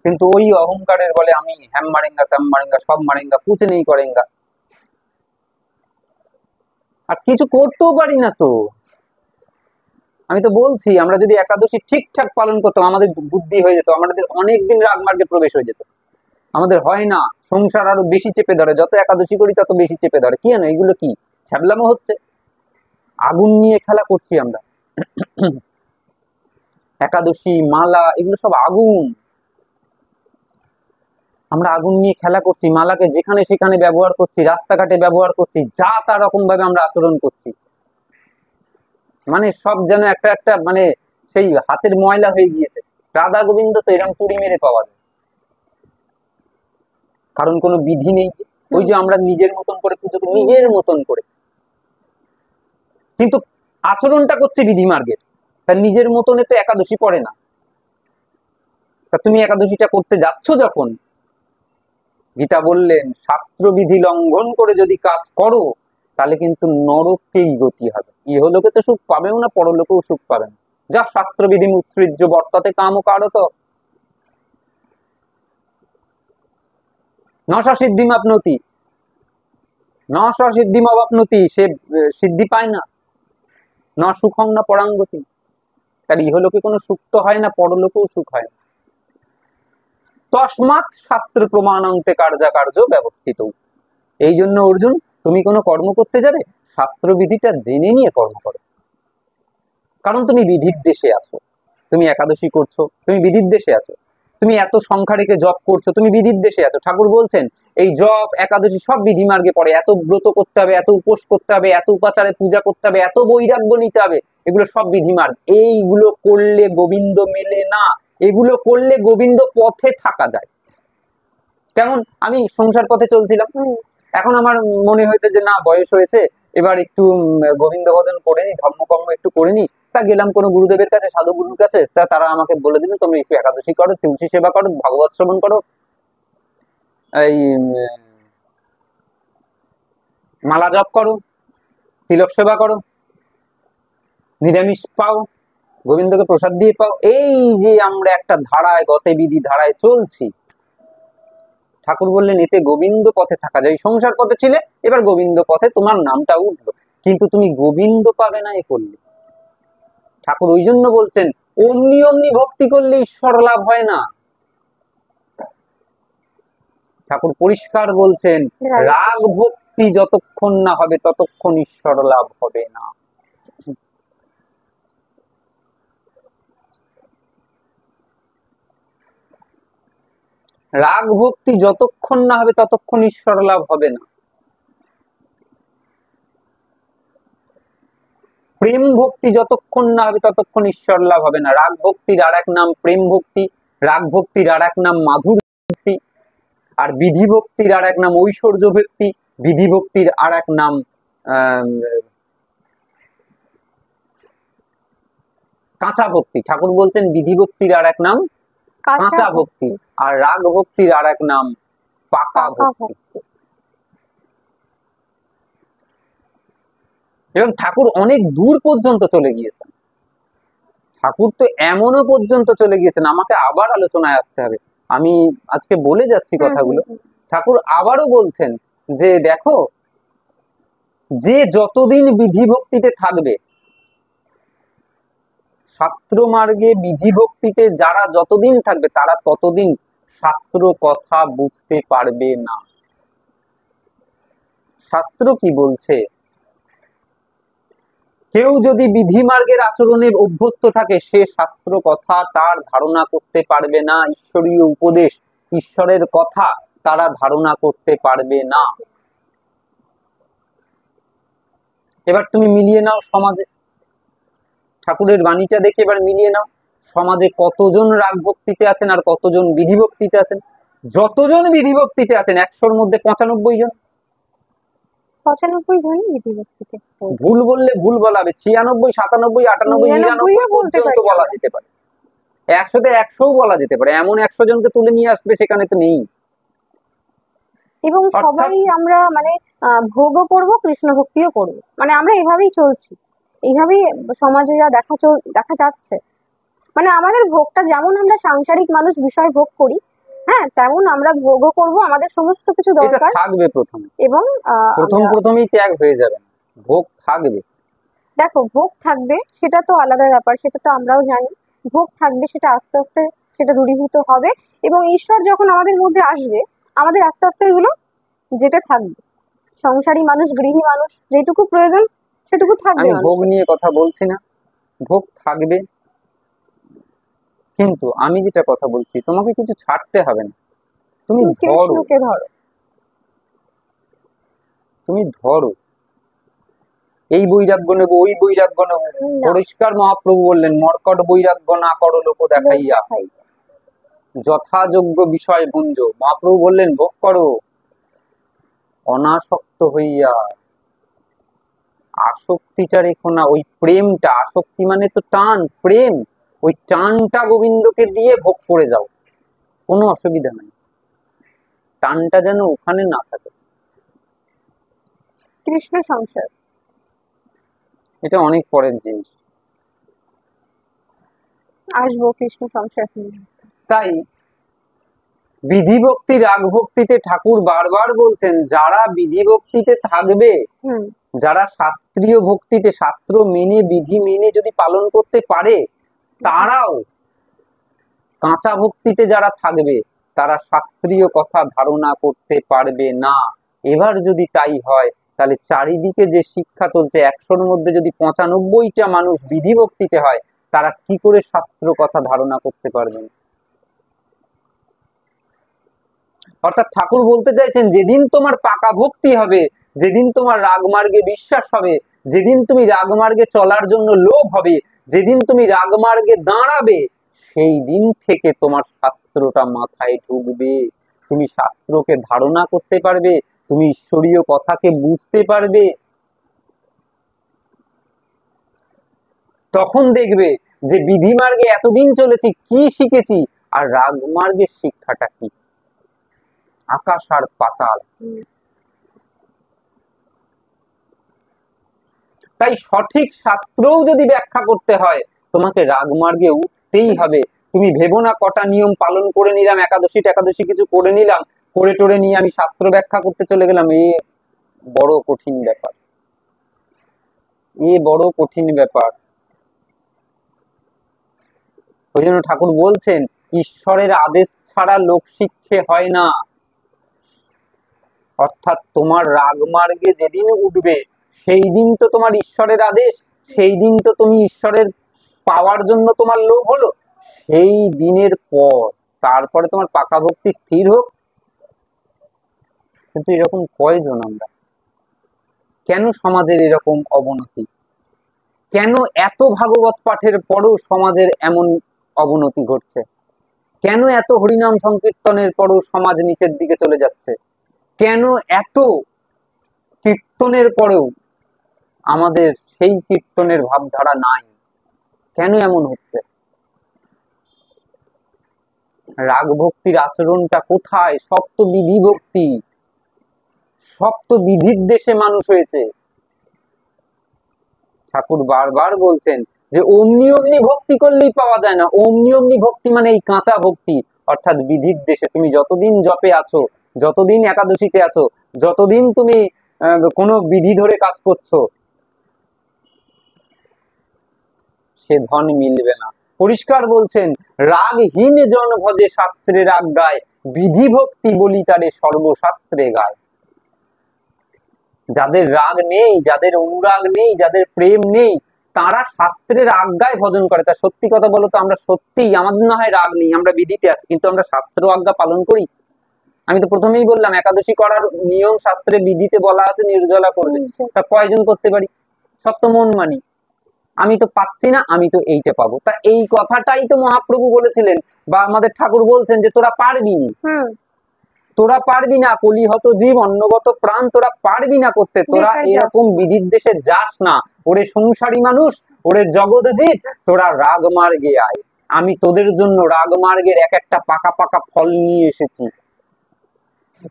কিন্তু ওই অহংকারের বলে আমি হ্যাম মারেঙ্গা ত্যাম মারেঙ্গা সব মারেঙ্গা কুছ নেই করেঙ্গা, আর কিছু করতেও পারি না তো। আমি তো বলছি, আমরা যদি একাদশী ঠিকঠাক পালন করতাম, আমাদের বুদ্ধি হয়ে যেত, আমাদের অনেকদিন রাগমার্গে প্রবেশ হয়ে যেত। আমাদের হয় না, সংসার আরো বেশি চেপে ধরে, যত একাদশী করি তত বেশি চেপে ধরে। কি জানো এগুলো কি ছ্যাবলামো হচ্ছে? আগুন নিয়ে খেলা করছি আমরা। একাদশী মালা এগুলো সব আগুন, আমরা আগুন নিয়ে খেলা করছি, মালাকে যেখানে সেখানে ব্যবহার করছি, রাস্তাঘাটে ব্যবহার করছি, যা তা রকম ভাবে আমরা আচরণ করছি। মানে সব যেন একটা একটা মানে সেই হাতের ময়লা হয়ে গিয়েছে। রাধা গোবিন্দ তো এরকম তুড়ি মেরে পাওয়া যায়, কারণ কোনো বিধি নেই। ওই যে আমরা নিজের মতন করে পুজো করি, নিজের মতন করে, কিন্তু আচরণটা করছে বিধি মার্গের। তার নিজের মতনে তো একাদশী পড়ে না। তা তুমি একাদশীটা করতে যাচ্ছ যখন, গীতা বললেন শাস্ত্রবিধি লঙ্ঘন করে যদি কাজ করো, তাহলে কিন্তু নরকেই গতি হবে। ইহলোকে তো সুখ পাবেও না, পরলোকেও সুখ পাবে না। যা শাস্ত্রবিধি মুৎসৃজ্য বর্তাতে কাম কারত, নশা সিদ্ধিম আপনতি, নশা সিদ্ধিম অবাপনতি, সে সিদ্ধি পায় না। না সুখং না পরাঙ্গতি। তার ইহলোকে কোনো সুখ তো হয় না, পরলোকেও সুখ হয় না। তস্মাৎ শাস্ত্র প্রমাণান্তে কার্যাকার্য ব্যবস্থিত। এই জন্য অর্জুন, তুমি কোনো কর্ম করতে যাবে, শাস্ত্রবিধিটা জেনে নিয়ে কর্ম করো। কারণ তুমি বিধির দেশে আছো, তুমি একাদশী করছো, তুমি বিধির দেশে আছো। তুমি এত সংখ্যা রেখে জপ করছো, তুমি বিধির দেশে আছো। ঠাকুর বলছেন এই জপ একাদশী সব বিধি মার্গে পড়ে। এত ব্রত করতে হবে, এত উপোস করতে হবে, এত উপাচারে পূজা করতে হবে, এত বৈরাগ্য নিতে হবে, এগুলো সব বিধি মার্গ। এইগুলো করলে গোবিন্দ মেলে না, এগুলো করলে গোবিন্দ পথে থাকা যায়। কেমন, আমি সংসার পথে চলছিলাম, এখন আমার মনে হয়েছে যে না বয়স হয়েছে, এবার একটু গোবিন্দ ভজন করে নি, ধর্মকর্ম একটু করে নি। তা গেলাম কোনো গুরুদেবের কাছে, সাধু গুরুর কাছে, তা তারা আমাকে বলে দিলেন তুমি একটু একাদশী করো, তুলসী সেবা করো, ভাগবত শ্রবণ করো, এই মালা জপ করো, তিলক সেবা করো, নিরামিষ পাও, গোবিন্দকে প্রসাদ দিয়ে পাও। এই যে আমরা একটা ধারায়, গতে বিধি ধারায় চলছি, ঠাকুর বললেন এতে গোবিন্দ পথে থাকা যায়। সংসার পথে ছিলে, এবার গোবিন্দ পথে তোমার নামটা উঠলো, কিন্তু তুমি গোবিন্দ পাবে না এ করলে। ঠাকুর ওই জন্য বলছেন অমনি অমনি ভক্তি করলে ঈশ্বর লাভ হয় না। ঠাকুর পরিষ্কার বলছেন, রাগ ভক্তি যতক্ষণ না হবে ততক্ষণ ঈশ্বর লাভ হবে না। রাগ ভক্তি যতক্ষণ না হবে ততক্ষণ ঈশ্বর লাভ হবে না। প্রেম ভক্তি যতক্ষণ না হবে ততক্ষণ ঈশ্বর লাভ হবে না। রাগ ভক্তির আর এক নাম প্রেম ভক্তি, রাগ ভক্তির আর এক নাম মাধুর্য ভক্তি, আর বিধি ভক্তির আর এক নাম ঐশ্বর্য ভক্তি, বিধি ভক্তির আর এক নাম কাঁচা ভক্তি। ঠাকুর বলছেন বিধি ভক্তির আর এক নাম কাঁচা ভক্তি, আর রাগ ভক্তির আর এক নাম পাকা ভক্তি। এবং ঠাকুর অনেক দূর পর্যন্ত চলে গিয়েছেন। ঠাকুর তো এমনও পর্যন্ত চলে গিয়েছেন, আমাকে আবার আলোচনায় আসতে হবে, আমি আজকে বলে যাচ্ছি কথাগুলো। ঠাকুর আবারও বলছেন যে দেখো, যে যতদিন বিধি ভক্তিতে থাকবে, শাস্ত্র মার্গে বিধি ভক্তিতে যারা যতদিন থাকবে তারা ততদিন শাস্ত্র কথা বুঝতে পারবে না। শাস্ত্র কি বলছে? কেউ যদি বিধি মার্গের আচরণে অভ্যস্ত থাকে, সে শাস্ত্র কথা তার ধারণা করতে পারবে না, ঈশ্বরীয় উপদেশ, ঈশ্বরের কথা তারা ধারণা করতে পারবে না। এবার তুমি মিলিয়ে নাও সমাজে, ঠাকুরের বাণীটা দেখে এবার মিলিয়ে নাও, সমাজে কতজন রাগ ভক্তিতে আছেন আর কতজন বিধি ভক্তিতে আছেন। যতজন বিধি ভক্তিতে আছেন 100-র মধ্যে 95 জন। 95 জনই বিধি ভক্তিতে। ভুল বললে ভুল বলা হবে, 96, 97, 98, 99 পর্যন্ত বলা যেতে পারে, 100-তে 100ও বলা যেতে পারে। এমন 100 জনকে তুলে নিয়ে আসবে সেখানে তো নেই। এবং সবাই আমরা মানে ভোগও করব, কৃষ্ণ ভক্তিও করব, মানে আমরা এভাবেই চলছি, এইভাবেই সমাজে যা দেখা যাচ্ছে। মানে আমাদের ভোগটা যেমন আমরা সাংসারিক মানুষ বিষয় ভোগ করি, হ্যাঁ, তেমন আমরা ভোগও করব, আমাদের সমস্ত কিছু দরকার থাকবে প্রথমে, এবং প্রথমেই ত্যাগ হয়ে যাবে, ভোগ থাকবে। দেখো, ভোগ থাকবে সেটা তো আলাদা ব্যাপার, সেটা তো আমরাও জানি, ভোগ থাকবে, সেটা আস্তে আস্তে সেটা দূরীভূত হবে, এবং ঈশ্বর যখন আমাদের মধ্যে আসবে আমাদের আস্তে আস্তে এগুলো যেতে থাকবে। সংসারী মানুষ, গৃহী মানুষ, যেটুকু প্রয়োজন সেটুকু থাকবে। আমি ভোগ নিয়ে কথা বলছি না, ভোগ থাকবে, কিন্তু আমি যেটা কথা বলছি, তোমাকে কিছু ছাড়তে হবে না, তুমি কৃষ্ণকে ধরো, তুমি ধরো, এই বৈরাগ্য নেবো, ওই বৈরাগ্য নেবো। পরিষ্কার মহাপ্রভু বললেন, মর্কট বৈরাগ্য না করো লোক দেখাইয়া, যথাযোগ্য বিষয় ভুঞ্জ। মহাপ্রভু বললেন ভোগ করো অনাসক্ত হইয়া, আসক্তিটা রেখো না। ওই প্রেমটা, আসক্তি মানে তো টান, প্রেম, ওই টানটা গোবিন্দকে দিয়ে ভোগ করে যাও, কোনো অসুবিধা নাই, টানটা যেন ওখানে না থাকে। কৃষ্ণ সংসার এটা অনেক পরের জিনিস, আসবো কৃষ্ণ সংসার। তাই বিধি ভক্তি রাগ ভক্তিতে ঠাকুর বারবার বলছেন, যারা বিধি ভক্তিতে থাকবে, যারা শাস্ত্রীয় ভক্তিতে শাস্ত্র মেনে বিধি মেনে যদি পালন করতে পারে, তারাও কাঁচা ভক্তিতে যারা থাকবে তারা শাস্ত্রীয় কথা ধারণা করতে পারবে না। এবার যদি তাই হয়, তাহলে চারিদিকে যে শিক্ষা চলছে, 100-র মধ্যে যদি 95টা মানুষ বিধি ভক্তিতে হয়, তারা কি করে শাস্ত্র কথা ধারণা করতে পারবেন? অর্থাৎ ঠাকুর বলতে চাইছেন, যেদিন তোমার পাকা ভক্তি হবে, যেদিন তোমার রাগমার্গে বিশ্বাস হবে, যেদিন তুমি রাগমার্গে চলার জন্য লোভ হবে, যেদিন তুমি রাগমার্গে দাঁড়াবে, সেই দিন থেকে তোমার শাস্ত্রটা মাথায় ঢুকবে, তুমি শাস্ত্রকে ধারণা করতে পারবে, তুমি ঈশ্বরীয় কথাকে বুঝতে পারবে। তখন দেখবে যে বিধি মার্গে এতদিন চলেছি, কি শিখেছি, আর রাগমার্গের শিক্ষাটা কি, আকাশ আর পাতাল। তাই সঠিক শাস্ত্রও যদি ব্যাখ্যা করতে হয়, তোমাকে রাগমার্গে উঠতেই হবে। তুমি ভেবো না কটা নিয়ম পালন করে নিলাম, একাদশী কিছু করে নিলাম, করে টোরে নিয়ে আমি শাস্ত্র ব্যাখ্যা করতে চলে গেলাম, এ বড় কঠিন ব্যাপার, এ বড় কঠিন ব্যাপার। ওই জন্য ঠাকুর বলছেন ঈশ্বরের আদেশ ছাড়া লোক শিক্ষে হয় না। অর্থাৎ তোমার রাগমার্গে যেদিন উঠবে সেই দিন তো তোমার ঈশ্বরের আদেশ, সেই দিন তো তুমি ঈশ্বরের পাওয়ার জন্য তোমার লোভ হলো, সেই দিনের পর তারপরে তোমার পাকা ভক্তি স্থির হোক। কিন্তু এরকম কয়জন আমরা? কেন সমাজের এরকম অবনতি? কেন এত ভাগবত পাঠের পরও সমাজের এমন অবনতি ঘটছে? কেন এত হরিনাম সংকীর্তনের পরও সমাজ নিচের দিকে চলে যাচ্ছে? কেন এত কীর্তনের পরেও আমাদের সেই কীর্তনের ভাবধারা নাই? কেন এমন হচ্ছে? রাগ ভক্তির আচরণটা কোথায়? সব তো বিধি ভক্তি, সব তো বিধির দেশে মানুষ হয়েছে। ঠাকুর বারবার বলছেন যে অমনি অমনি ভক্তি করলেই পাওয়া যায় না। অমনি অমনি ভক্তি মানে এই কাঁচা ভক্তি, অর্থাৎ বিধির দেশে। তুমি যতদিন জপে আছো, যতদিন একাদশীতে আছো, যতদিন তুমি কোনো বিধি ধরে কাজ করছো, সে ধন মিলবে না। পরিষ্কার বলছেন রাগহীন জন ভজে শাস্ত্রে রাগ গায়, বিধি ভক্তি বলি তারে সর্বশাস্ত্রে গায়। যাদের রাগ নেই, যাদের অনুরাগ নেই, যাদের প্রেম নেই, তারা শাস্ত্রের আজ্ঞায় ভজন করে। তা সত্যি কথা বলতো, আমরা সত্যিই, আমাদের না হয় রাগ নেই, আমরা বিধিতে আছি, কিন্তু আমরা শাস্ত্র আজ্ঞা পালন করি? আমি তো প্রথমেই বললাম একাদশী করার নিয়ম শাস্ত্রে বিধিতে বলা আছে নির্জলা করবে। তা কয়জন করতে পারি? সব তো মন মানি, আমি তো পাচ্ছি না, আমি তো এইটা পাবো। তা এই কথাটাই তো মহাপ্রভু বলেছিলেন, বা আমাদের ঠাকুর বলছেন যে তোরা পারবি না, তোরা পারবি না, কলিহত জীব অন্নগত প্রাণ, তোরা পারবি না করতে, তোরা এরকম বিধির দেশে যাস না। ওরে সংসারী মানুষ, ওরে জগৎ জীব, তোরা রাগ মার্গে আয়। আমি তোদের জন্য রাগ মার্গের এক একটা পাকা পাকা ফল নিয়ে এসেছি।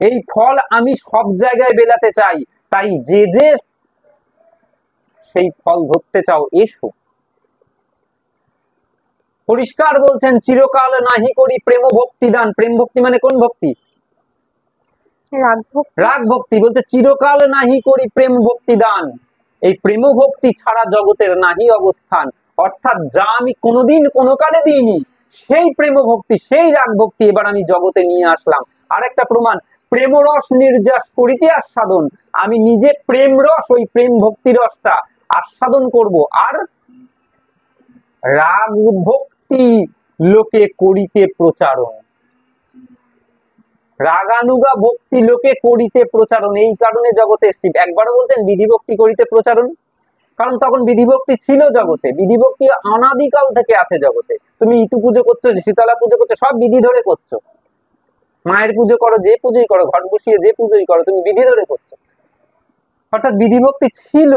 এই ফল আমি সব জায়গায় বেলাতে চাই। তাই যে যে সেই ফল ধরতে চাও এসো। পরিষ্কার বলছেন চিরকাল নাহি করি প্রেম ভক্তি দান। প্রেম ভক্তি মানে কোন ভক্তি? রাগ ভক্তি। বলছে চিরকাল নাহি করি প্রেম ভক্তি দান। এই প্রেম ভক্তি ছাড়া জগতের নাহি অবস্থান। অর্থাৎ যা আমি কোনোদিন কোনো কালে দিইনি, সেই প্রেম ভক্তি, সেই রাগ ভক্তি এবার আমি জগতে নিয়ে আসলাম। আরেকটা প্রমাণ, প্রেম রস নির্যাস করিতে আস্বাদন। আমি নিজে প্রেম রস, ওই প্রেম ভক্তি রসটা আস্বাদন করব। আর রাগ ভক্তি লোকে করিতে প্রচারণ। রাগানুগা ভক্তি লোকে করিতে প্রচারণ। এই কারণে জগতে এসছি। একবারও বলছেন বিধি ভক্তি করিতে প্রচারণ, কারণ তখন বিধি ভক্তি ছিল জগতে। বিধি ভক্তি অনাদিকাল থেকে আছে জগতে। তুমি ইতু পুজো করছো, শীতলা পুজো করছো, সব বিধি ধরে করছো। মায়ের পুজো করো, যে পুজোই করো, ঘট বসিয়ে যে পুজোই করো, তুমি বিধি ধরে করছো। অর্থাৎ বিধি ভক্তি ছিল।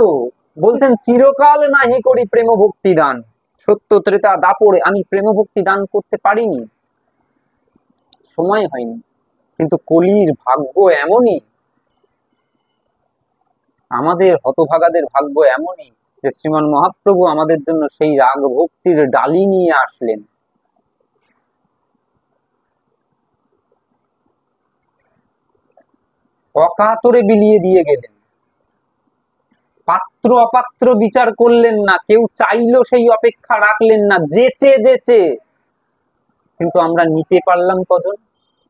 বলছেন চিরকাল নাহি করি প্রেম ভক্তি দান। সত্য ত্রেতা দাপরে আমি প্রেম ভক্তি দান করতে পারিনি, সময় হয়নি। কিন্তু কলির ভাগ্য এমনই, আমাদের হতভাগাদের ভাগ্য এমনই যে শ্রীমান মহাপ্রভু আমাদের জন্য সেই রাগ ভক্তির ডালি নিয়ে আসলেন। অকাতরে বিলিয়ে দিয়ে গেলেন। পাত্র অপাত্র বিচার করলেন না, কেউ চাইলো সেই অপেক্ষা রাখলেন না, যেচে যেচে। কিন্তু আমরা নিতে পারলাম কজন?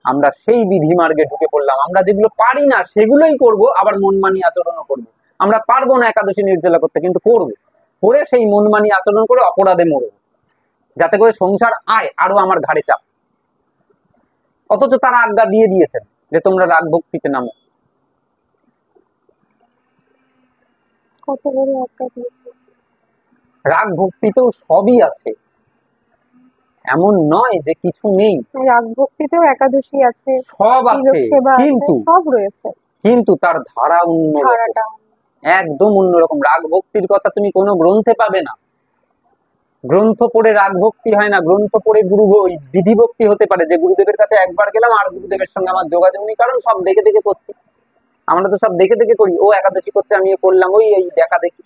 আমরা সেই বিধি মার্গে ঢুকে পড়লাম। আমরা যেগুলো পারি না সেগুলোই করব, আবার মনমানি আচরণও করব। আমরা পারবো না একাদশী নির্জলা করতে, কিন্তু করবো, করে সেই মনমানি আচরণ করে অপরাধে মরবো, যাতে করে সংসার আয় আরো আমার ঘাড়ে চাপ। অথচ তারা আজ্ঞা দিয়ে দিয়েছেন যে তোমরা রাগ ভক্তিতে নামো। কত বড় আজ্ঞা দিয়েছে। রাগ ভক্তিতেও সবই আছে, এমন নয় যে কিছু নেই। রাগ ভক্তিতেও একাদশী আছে, সব আছে, কিন্তু সব রয়েছে, কিন্তু তার ধারা ধারাটা একদম অন্যরকম। রাগ ভক্তির কথা তুমি কোনো গ্রন্থে পাবে না। গ্রন্থ পড়ে রাগ ভক্তি হয় না, গ্রন্থ পড়ে বিধি ভক্তি হতে পারে। যে গুরুদেবের কাছে একবার গেলাম আর গুরুদেবের সঙ্গে আমার যোগাযোগ নেই, কারণ সব দেখে দেখে করছি। আমরা তো সব দেখে দেখে করি। ও একাদশী করছে, আমিও করলাম, ওই এই দেখা দেখি।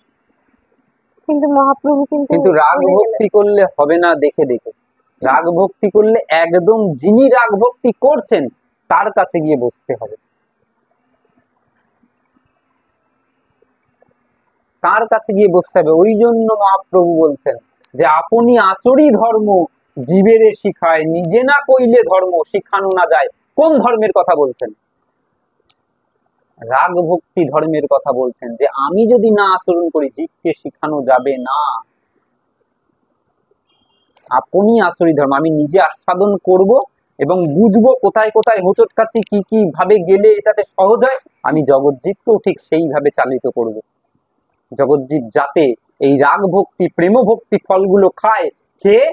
কিন্তু মহাপ্রভু কিন্তু রাগ ভক্তি করলে হবে না দেখে দেখে। রাগ ভক্তি করলে একদম যিনি রাগ ভক্তি করছেন তার কাছে গিয়ে বসতে হবে, তার কাছে গিয়ে বসতে হবে। ওই জন্য মহাপ্রভু বলছেন যে আপনি আচরি ধর্ম জীবেরে শিখায়, নিজে না কইলে ধর্ম শিখানো না যায়। কোন ধর্মের কথা বলছেন? রাগ ভক্তি ধর্মের কথা বলছেন, যে আমি যদি না আচরণ করি জীবকে শিখানো যাবে না। আপনি আচরি ধর্ম, আমি নিজে আস্বাদন করব এবং বুঝবো কোথায় কোথায় হোঁচট খাচ্ছি, কি কি ভাবে গেলে এটাতে সহজ হয়, আমি জগৎজীবকেও ঠিক সেইভাবে চালিত করব। জগৎজীব যাতে এই রাগ ভক্তি প্রেম ভক্তি ফলগুলো খায়, খেয়ে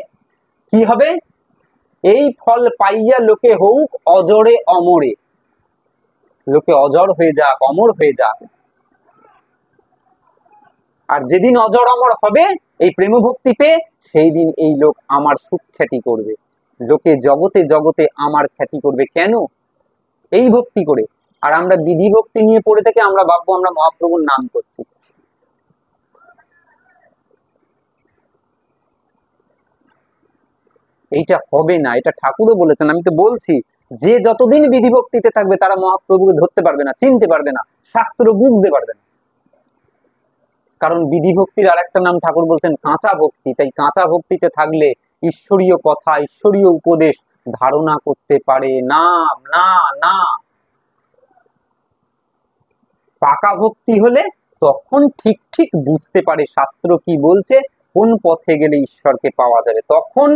কি হবে, এই ফল পাইয়া লোকে হউক অজরে অমরে, লোকে অজর হয়ে যাক, অমর হয়ে যাক। আর যেদিন অজর অমর হবে এই প্রেম ভক্তি পেয়ে, সেই দিন এই লোক আমার সুখ্যাতি করবে, লোকে জগতে জগতে আমার খ্যাতি করবে। কেন? এই ভক্তি করে। আর আমরা বিধি ভক্তি নিয়ে পড়ে থেকে আমরা ভাববো আমরা মহাপ্রভুর নাম করছি। এইটা হবে না, এটা ঠাকুরও বলেছেন। আমি তো বলছি, যে যতদিন বিধি ভক্তিতে থাকবে তারা মহাপ্রভুকে ধরতে পারবে না, চিনতে পারবে না, শাস্ত্র বুঝতে পারবে না। কারণ বিধি ভক্তির আর একটা নাম ঠাকুর বলছেন কাঁচা ভক্তি। তাই কাঁচা ভক্তিতে থাকলে ঈশ্বরীয় কথা, ঈশ্বরীয় উপদেশ ধারণা করতে পারে না। না না, পাকা ভক্তি হলে তখন ঠিক ঠিক বুঝতে পারে শাস্ত্র কি বলছে, কোন পথে গেলে ঈশ্বরকে পাওয়া যাবে, তখন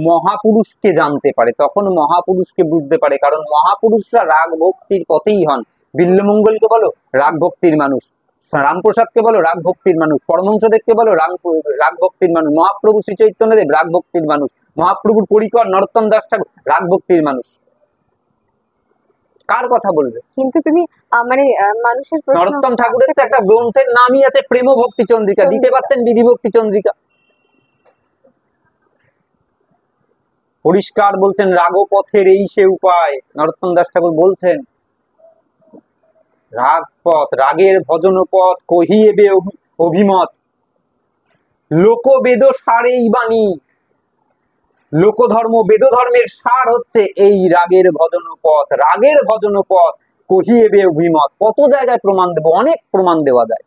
মহাপুরুষকে জানতে পারে, তখন মহাপুরুষকে বুঝতে পারে। কারণ মহাপুরুষরা রাগ ভক্তির পথেই হন। বিল্লমঙ্গলকে বলো রাগ ভক্তির মানুষ, রামপ্রসাদকে বলো রাগ ভক্তির মানুষ, পরমহংসদেবকে বলো রাগ ভক্তির মানুষ, মহাপ্রভু শ্রী চৈতন্যদেব রাগ ভক্তির মানুষ, মহাপ্রভুর পরিকর নরোত্তম দাস ঠাকুর রাগ ভক্তির মানুষ। কার কথা বলবে? কিন্তু তুমি মানে মানুষের প্রশ্ন, নরোত্তম ঠাকুরের তো একটা গ্রন্থের নামই আছে প্রেম ভক্তি চন্দ্রিকা, দিতে পারতেন বিধি ভক্তি চন্দ্রিকা। পরিষ্কার বলছেন রাগ পথের এই সে উপায়। নরোত্তম দাস ঠাকুর বলছেন রাগ পথ, রাগের ভজন পথ কহিয়েবে অভিমত, লোকবেদ সারেই বাণী। লোকধর্ম বেদ ধর্মের সার হচ্ছে এই রাগের ভজন পথ, রাগের ভজন পথ কহিয়েবে অভিমত। কত জায়গায় প্রমাণ দেব, অনেক প্রমাণ দেওয়া যায়,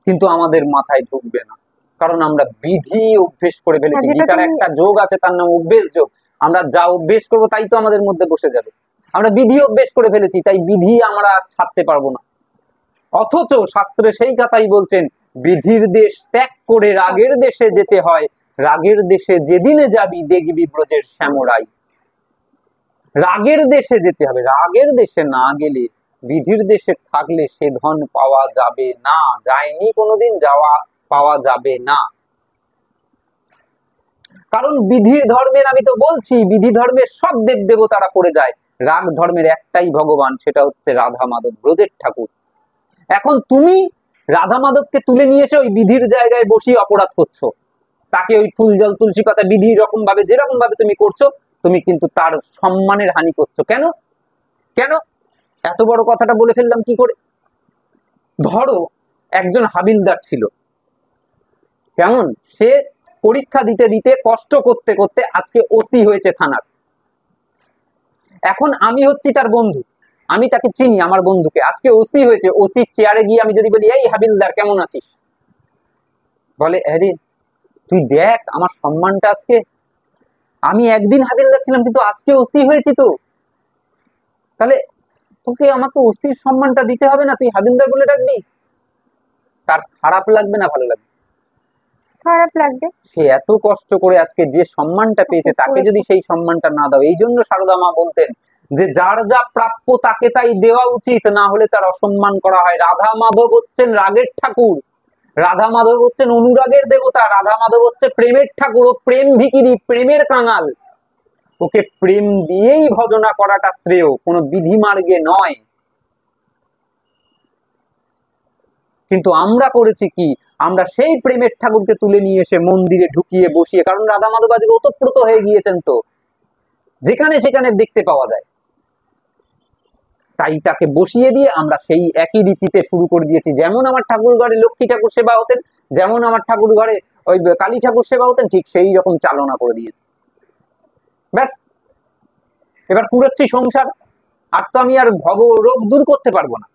কিন্তু আমাদের মাথায় ঢুকবে না, কারণ আমরা বিধি অভ্যেস করে ফেলেছি। গীতার একটা যোগ আছে, তার নাম অভ্যেস যোগ। আমরা যা অভ্যেস করবো তাই তো আমাদের মধ্যে বসে যাবে। আমরা বিধি অভ্যেস করে ফেলেছি, তাই বিধি আমরা ছাড়তে পারবো না। অথচ শাস্ত্রে সেই কথাই বলছেন, বিধির দেশ ত্যাগ করে রাগের দেশে যেতে হয়, রাগের দেশে যেদিনে যাবি দেখবি ব্রজের শ্যামরাই। রাগের দেশে যেতে হবে, রাগের দেশে না গেলে, বিধির দেশে থাকলে সে ধন পাওয়া যাবে না, যায়নি কোনোদিন, যাওয়া পাওয়া যাবে না। কারণ বিধির ধর্মের, আমি তো বলছি বিধি ধর্মের সব দেব দেবতারা পড়ে যায়, রাগ ধর্মের একটাই ভগবান, সেটা হচ্ছে রাধা মাধব, ব্রজের ঠাকুর। এখন তুমি রাধা মাধবকে তুলে নিয়ে এসে ওই বিধির জায়গায় বসিয়ে অপরাধ করছো, তাকে ওই ফুল জল তুলসী পাতা বিধি রকম ভাবে যেরকম ভাবে তুমি করছো, তুমি কিন্তু তার সম্মানের হানি করছো। কেন? কেন এত বড় কথাটা বলে ফেললাম কি করে? ধরো একজন হাবিলদার ছিল, কেমন, সে পরীক্ষা দিতে দিতে কষ্ট করতে করতে আজকে ওসি হয়েছে থানার। এখন আমি হচ্ছি তার বন্ধু, আমি তাকে চিনি, আমার বন্ধুকে, আজকে ওসি হয়েছে, ওসির চেয়ারে গিয়ে আমি যদি বলি এই হাবিলদার কেমন আছিস, বলে আরে তুই দেখ আমার সম্মানটা, আজকে আমি একদিন হাবিলদার ছিলাম কিন্তু আজকে ওসি হয়েছি, তো তাহলে তোকে আমাকে ওসির সম্মানটা দিতে হবে না, তুই হাবিলদার বলে ডাকবি? তার খারাপ লাগবে না ভালো লাগবে? খারাপ লাগবে। সে এত কষ্ট করে আজকে যে সম্মানটা পেয়েছে, তাকে যদি সেই সম্মানটা না দাও, এই জন্য সারদা মা বলতেন যে যার যা প্রাপ্য তাকে তাই দেওয়া উচিত, না হলে তার অসম্মান করা হয়। রাধা মাধব হচ্ছেন রাগের ঠাকুর, রাধা মাধব হচ্ছেন অনুরাগের দেবতা, রাধা মাধব হচ্ছে প্রেমের ঠাকুর, ও প্রেম ভিখিরি, প্রেমের কাঙাল, ওকে প্রেম দিয়েই ভজনা করাটা শ্রেয়, কোনো বিধি মার্গে নয়। কিন্তু আমরা করেছি কি, আমরা সেই প্রেমের ঠাকুরকে তুলে নিয়ে এসে মন্দিরে ঢুকিয়ে বসিয়ে, কারণ রাধা মাধব আজকে ওতপ্রোত হয়ে গিয়েছেন, তো যেখানে সেখানে দেখতে পাওয়া যায়, তাই তাকে বসিয়ে দিয়ে আমরা সেই একই রীতিতে শুরু করে দিয়েছি। যেমন আমার ঠাকুর ঘরে লক্ষ্মী ঠাকুর সেবা হতেন, যেমন আমার ঠাকুর ঘরে ওই কালী ঠাকুর সেবা হতেন, ঠিক সেই রকম চালনা করে দিয়েছি। ব্যাস, এবার পুরোচ্ছি সংসার। আর তো আমি আর ভব রোগ দূর করতে পারবো না,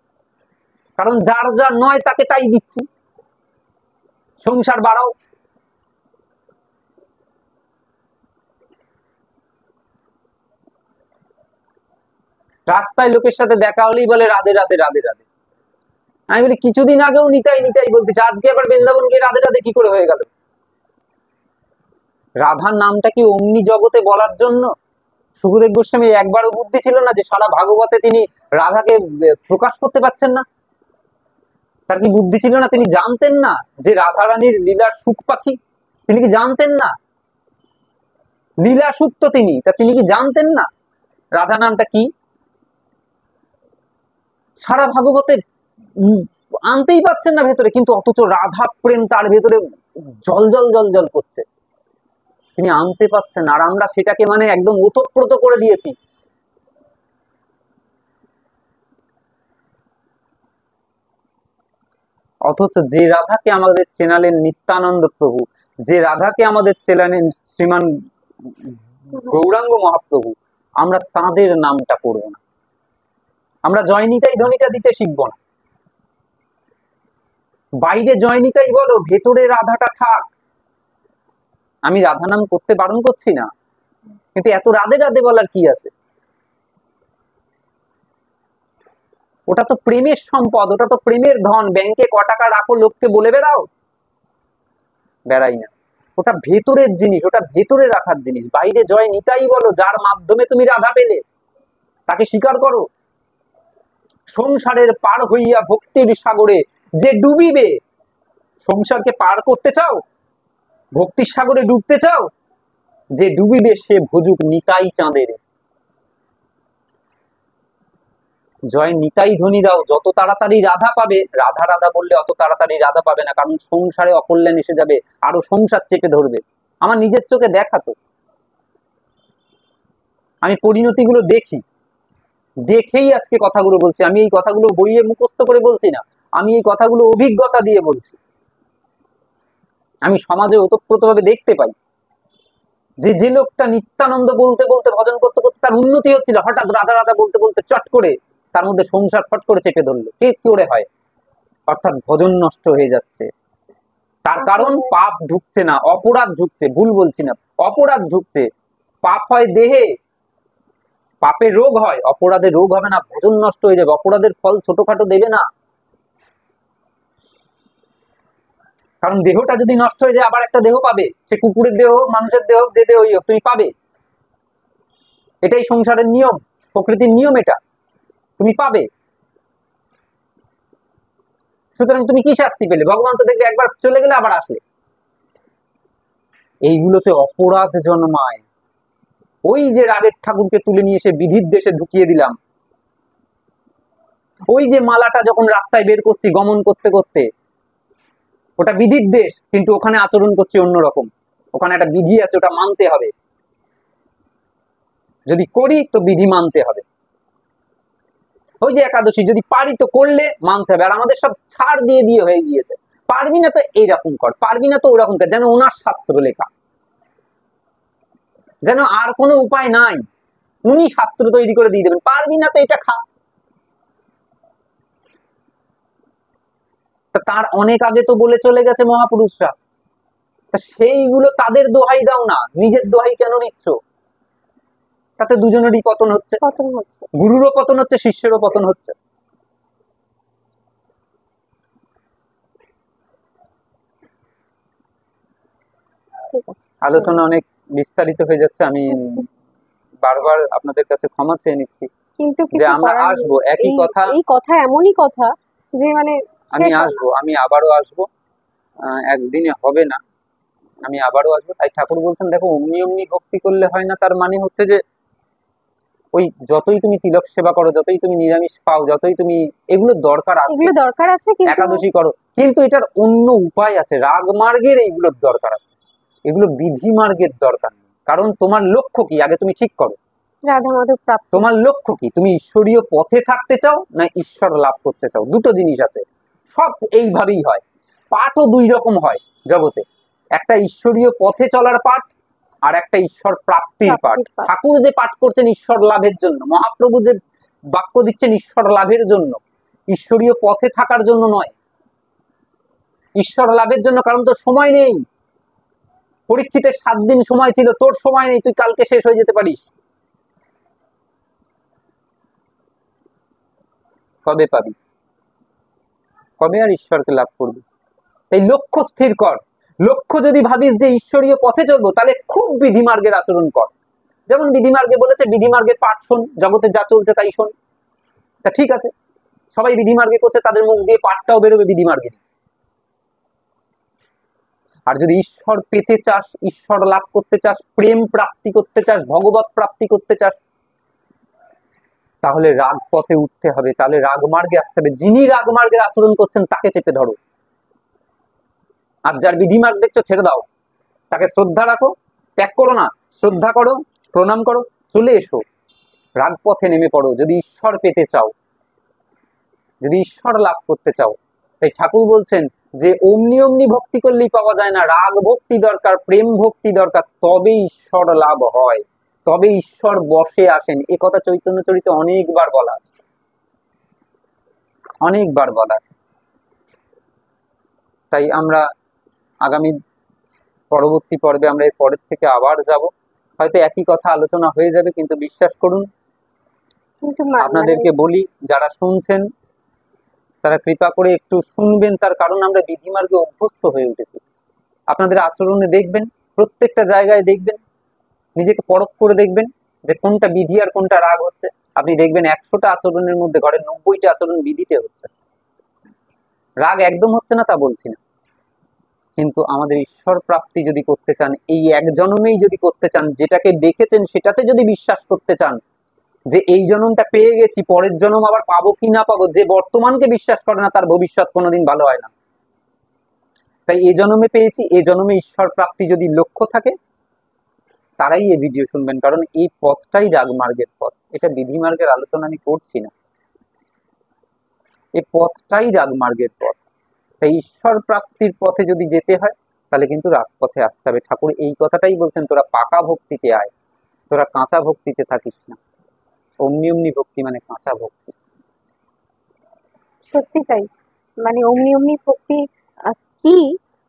কারণ যার যা নয় তাকে তাই দিচ্ছি। সংসার বাড়াও, রাস্তায় লোকের সাথে দেখা হলেই বলে রাধে রাধে রাধে রাধে। আমি বলি কিছুদিন আগেও নিতাই নিতাই বলতেছে, আজকে আবার বৃন্দাবন গিয়ে রাধে রাধে কি করে হয়ে গেল? রাধার নামটা কি অমনি জগতে বলার জন্য? সুখদেব গোস্বামী একবারও বুদ্ধি ছিল না যে সারা ভাগবতে তিনি রাধাকে প্রকাশ করতে পারছেন না? তার কি বুদ্ধি ছিল না? তিনি জানতেন না যে রাধারানীর লীলার সুখ পাখি? তিনি কি জানতেন না? লীলা সুখ তো তিনি কি জানতেন না রাধা নামটা কি? সারা ভাগবতে আনতেই পারছেন না ভেতরে, কিন্তু অথচ রাধা প্রেম তার ভেতরে জল জল জল জল করছে, তিনি আনতে পারছেন। আর আমরা সেটাকে মানে একদম ওতপ্রোত করে দিয়েছি। অথচ যে রাধাকে আমাদের চেনালেন নিত্যানন্দ প্রভু, যে রাধাকে আমাদের চেনালেন শ্রীমান গৌরাঙ্গ মহাপ্রভু, আমরা তাদের নামটা করব না, আমরা জয়নিতাই ধ্বনিটা দিতে শিখবো না। বাইরে জয়নিতাই বলো, ভেতরে রাধাটা থাক। আমি রাধা নাম করতে বারণ করছি না, কিন্তু এত রাধে রাধে বলার কি আছে? ওটা তো প্রেমের সম্পদ, ওটা তো প্রেমের ধন। ব্যাংকে ক টাকা রাখো লোককে বলে বেড়াও? বেড়াই না। ওটা ভেতরের জিনিস, ওটা ভেতরে রাখার জিনিস। বাইরে জয় নিতাই বলো, যার মাধ্যমে তুমি রাধা পেলে তাকে স্বীকার করো। সংসারের পার হইয়া ভক্তির সাগরে যে ডুবিবে, সংসারকে পার করতে চাও, ভক্তির সাগরে ডুবতে চাও, যে ডুবিবে সে ভজুক নিতাই চাঁদের। জয় নিতাই ধ্বনি দাও, যত তাড়াতাড়ি রাধা পাবে। রাধা রাধা বললে অত তাড়াতাড়ি রাধা পাবে না, কারণ সংসারে অকল্যাণ এসে যাবে, আরো সংসার চেপে ধরবে। আমার নিজের চোখে দেখা তো, আমি পরিণতিগুলো দেখি, দেখেই আজকে কথাগুলো বলছি। আমি এই কথাগুলো বইয়ে মুখস্থ করে বলছি না, আমি এই কথাগুলো অভিজ্ঞতা দিয়ে বলছি। আমি সমাজে ওতপ্রোতভাবে দেখতে পাই যে যে লোকটা নিত্যানন্দ বলতে বলতে, ভজন করতে করতে তার উন্নতি হচ্ছিল, হঠাৎ রাধা রাধা বলতে বলতে চট করে তার মধ্যে সংসার ফট করে চেপে ধরলো। কে করে হয়? অর্থাৎ ভজন নষ্ট হয়ে যাচ্ছে। তার কারণ পাপ ঢুকছে না, অপরাধ ঢুকছে। ভুল বলছি না, অপরাধ ঢুকছে। পাপ হয় দেহে, পাপের রোগ হয়, অপরাধের রোগ হবে না। ভজন নষ্ট হয়ে যাবে, অপরাধের ফল ছোটখাটো দেবে না। কারণ দেহটা যদি নষ্ট হয়ে যায়, আবার একটা দেহ পাবে, সে কুকুরের দেহ, মানুষের দেহ, যে দেহই হোক তুমি পাবে। এটাই সংসারের নিয়ম, প্রকৃতির নিয়ম, এটা তুমি পাবে। সুতরাং তুমি কি শাস্তি পেলে? ভগবান তো দেখবে একবার চলে গেলে আবার আসলে। এইগুলোতে অপরাধ জন্মায়। ওই যে রাগের ঠাকুরকে তুলে নিয়ে এসে বিধির দেশে ঢুকিয়ে দিলাম, ওই যে মালাটা যখন রাস্তায় বের করছি গমন করতে করতে, ওটা বিধির দেশ, কিন্তু ওখানে আচরণ করছি অন্যরকম। ওখানে একটা বিধি আছে, ওটা মানতে হবে। যদি করি তো বিধি মানতে হবে। ওই যে একাদশী যদি পারি তো করলে মানতে হবে। আর আমাদের সব ছাড় দিয়ে দিয়ে হয়ে গিয়েছে, পারবি না তো এইরকম কর, পারবি না তো ওরকম কর, যেন ওনার শাস্ত্র লেখা, যেন আর কোনো উপায় নাই, উনি শাস্ত্র তৈরি করে দিয়ে দেবেন। পারবি না তো এটা খা। তার অনেক আগে তো বলে চলে গেছে মহাপুরুষরা, তা সেইগুলো তাদের দোহাই দাও না, নিজের দোহাই কেন নিচ্ছ? তাতে দুজনেরই পতন হচ্ছে, গুরুরও পতন হচ্ছে, শিষ্যেরও পতন হচ্ছে। আলোচনা অনেক বিস্তারিত হয়ে যাচ্ছে, আমি বারবার আপনাদের কাছে ক্ষমা চেয়ে নিচ্ছি। কিন্তু যে আমরা আসবো, একই কথা, এই কথা এমনই কথা যে মানে আমি আসবো, আমি আবারও আসবো, একদিনে হবে না, আমি আবারও আসবো। তাই ঠাকুর বলছেন, দেখো অমনি অমনি ভক্তি করলে হয় না। তার মানে হচ্ছে যে ওই যতই তুমি তিলক সেবা করো, যতই তুমি নিরামিষ পাও, যতই তুমি এগুলো দরকার আছে, একাদশী করো, কিন্তু এটার অন্য উপায় আছে। রাগ মার্গের এইগুলোর দরকার আছে, এগুলো বিধি মার্গের দরকার নেই। কারণ তোমার লক্ষ্য কি আগে তুমি ঠিক করো। রাধা মাধব প্রাপ্তি, তোমার লক্ষ্য কি? তুমি ঈশ্বরীয় পথে থাকতে চাও না ঈশ্বর লাভ করতে চাও? দুটো জিনিস আছে, সব এইভাবেই হয়। পাঠও দুই রকম হয় জগতে, একটা ঈশ্বরীয় পথে চলার পাঠ, আর একটা ঈশ্বর প্রাপ্তির পাঠ। ঠাকুর যে পাঠ করছেন ঈশ্বর লাভের জন্য, মহাপ্রভু যে বাক্য দিচ্ছেন ঈশ্বর লাভের জন্য, ঈশ্বরীয় পথে থাকার জন্য নয়, ঈশ্বর লাভের জন্য। কারণ তোর সময় নেই। পরীক্ষিতের 7 দিন সময় ছিল, তোর সময় নেই, তুই কালকে শেষ হয়ে যেতে পারিস। কবে পাবি? কবে আর ঈশ্বরকে লাভ করবি? তাই লক্ষ্য স্থির কর। লক্ষ্য যদি ভাবিস যে ঈশ্বরীয় পথে চলবো, তাহলে খুব বিধিমার্গের আচরণ কর। যেমন বিধিমার্গে বলেছে, বিধিমার্গের পাঠ শোন, জগতে যা চলছে তাই শোন। তা ঠিক আছে, সবাই বিধিমার্গে করছে, তাদের মুখ দিয়ে পাঠটাও বেরোবে বিধিমার্গে। আর যদি ঈশ্বর পেতে চাস, ঈশ্বর লাভ করতে চাস, প্রেম প্রাপ্তি করতে চাস, ভগবত প্রাপ্তি করতে চাস, তাহলে রাগ পথে উঠতে হবে, তাহলে রাগমার্গে আসতে হবে। যিনি রাগমার্গের আচরণ করছেন তাকে চেপে ধরো। আর যার বিধিমার্গ দেখছো ছেড়ে দাও, তাকে শ্রদ্ধা রাখো, ত্যাগ করো না, শ্রদ্ধা করো, প্রণাম করো, চলে এসো, রাগ পথে নেমে পড়ো যদি ঈশ্বর পেতে চাও, যদি ঈশ্বর লাভ করতে চাও। তাই ঠাকুর বলছেন যে অমনি অমনি ভক্তি করলেই পাওয়া যায় না, রাগ ভক্তি দরকার, প্রেম ভক্তি দরকার, তবে ঈশ্বর লাভ হয়, তবে ঈশ্বর বসে আসেন। এ কথা চৈতন্য চরিতে অনেকবার বলা আছে, অনেকবার বলা আছে। তাই আমরা আগামী পরবর্তী পর্বে আমরা এর পরের থেকে আবার যাব, হয়তো একই কথা আলোচনা হয়ে যাবে, কিন্তু বিশ্বাস করুন, কিন্তু আপনাদেরকে বলি যারা শুনছেন তারা কৃপা করে একটু শুনবেন, তার কারণ আমরা বিধিমার্গে অভ্যস্ত হয়ে উঠেছি। আপনাদের আচরণে দেখবেন, প্রত্যেকটা জায়গায় দেখবেন, নিজেকে পরখ করে দেখবেন যে কোনটা বিধি আর কোনটা রাগ হচ্ছে। আপনি দেখবেন 100টা আচরণের মধ্যে ঘরের 90টা আচরণ বিধিতে হচ্ছে, রাগ একদম হচ্ছে না তা বলছি না। কিন্তু আমাদের ঈশ্বর প্রাপ্তি যদি করতে চান, এই এক জন্মেই যদি করতে চান, যেটাকে দেখেছেন সেটাতে যদি বিশ্বাস করতে চান যে এই জন্মটা পেয়ে গেছি, পরের জন্ম আবার পাবো কি না পাবো, যে বর্তমানকে বিশ্বাস করে না তার ভবিষ্যৎ কোনোদিন ভালো হয় না। তাই এই জন্মে পেয়েছি, এই জন্মে ঈশ্বর প্রাপ্তি যদি লক্ষ্য থাকে, তারাই এই ভিডিও শুনবেন, কারণ এই পথটাই রাগমার্গের পথ। এটা বিধিমার্গের আলোচনা আমি করছি না, এই পথটাই রাগমার্গের পথ। তাই ঈশ্বর প্রাপ্তির পথে যদি যেতে হয়, তাহলে কিন্তু রাগ পথে আসতে হবে। ঠাকুর এই কথাটাই বলছেন, তোরা পাকা ভক্তিতে আয়, তোরা কাঁচা ভক্তিতে থাকিস না। অমনি অমনি ভক্তি মানে কাঁচা ভক্তি। সত্যি তাই, মানে অমনি অমনি ভক্তি কি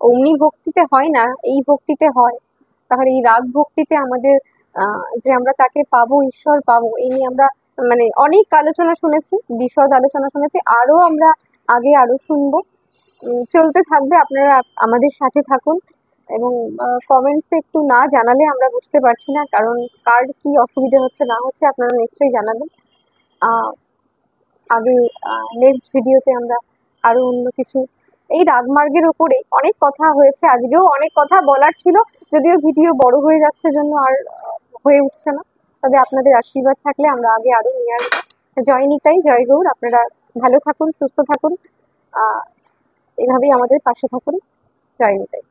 অমনি ভক্তিতে হয় না, এই ভক্তিতে হয়। তাহলে এই রাগ ভক্তিতে আমাদের যে আমরা তাকে পাবো, ঈশ্বর পাবো, এই নিয়ে আমরা মানে অনেক আলোচনা শুনেছি, বিশদ আলোচনা শুনেছি, আরো আমরা আগে আরো শুনবো। চলতে থাকবে, আপনারা আমাদের সাথে থাকুন। এবং কমেন্টসে একটু না জানালে আমরা বুঝতে পারছি না, কারণ কার কি অসুবিধা হচ্ছে না হচ্ছে আপনারা নিশ্চয়ই জানাবেন। আগে নেক্সট ভিডিওতে আমরা আরো অন্য কিছু, এই রাগমার্গের উপরে অনেক কথা হয়েছে, আজকেও অনেক কথা বলার ছিল, যদিও ভিডিও বড় হয়ে যাচ্ছে জন্য আর হয়ে উঠছে না। তবে আপনাদের আশীর্বাদ থাকলে আমরা আগে আরো নিয়ে আসবো। জয় নিতাই, জয় গৌর। আপনারা ভালো থাকুন, সুস্থ থাকুন, এভাবেই আমাদের পাশে থাকুন। জয় নিতাই।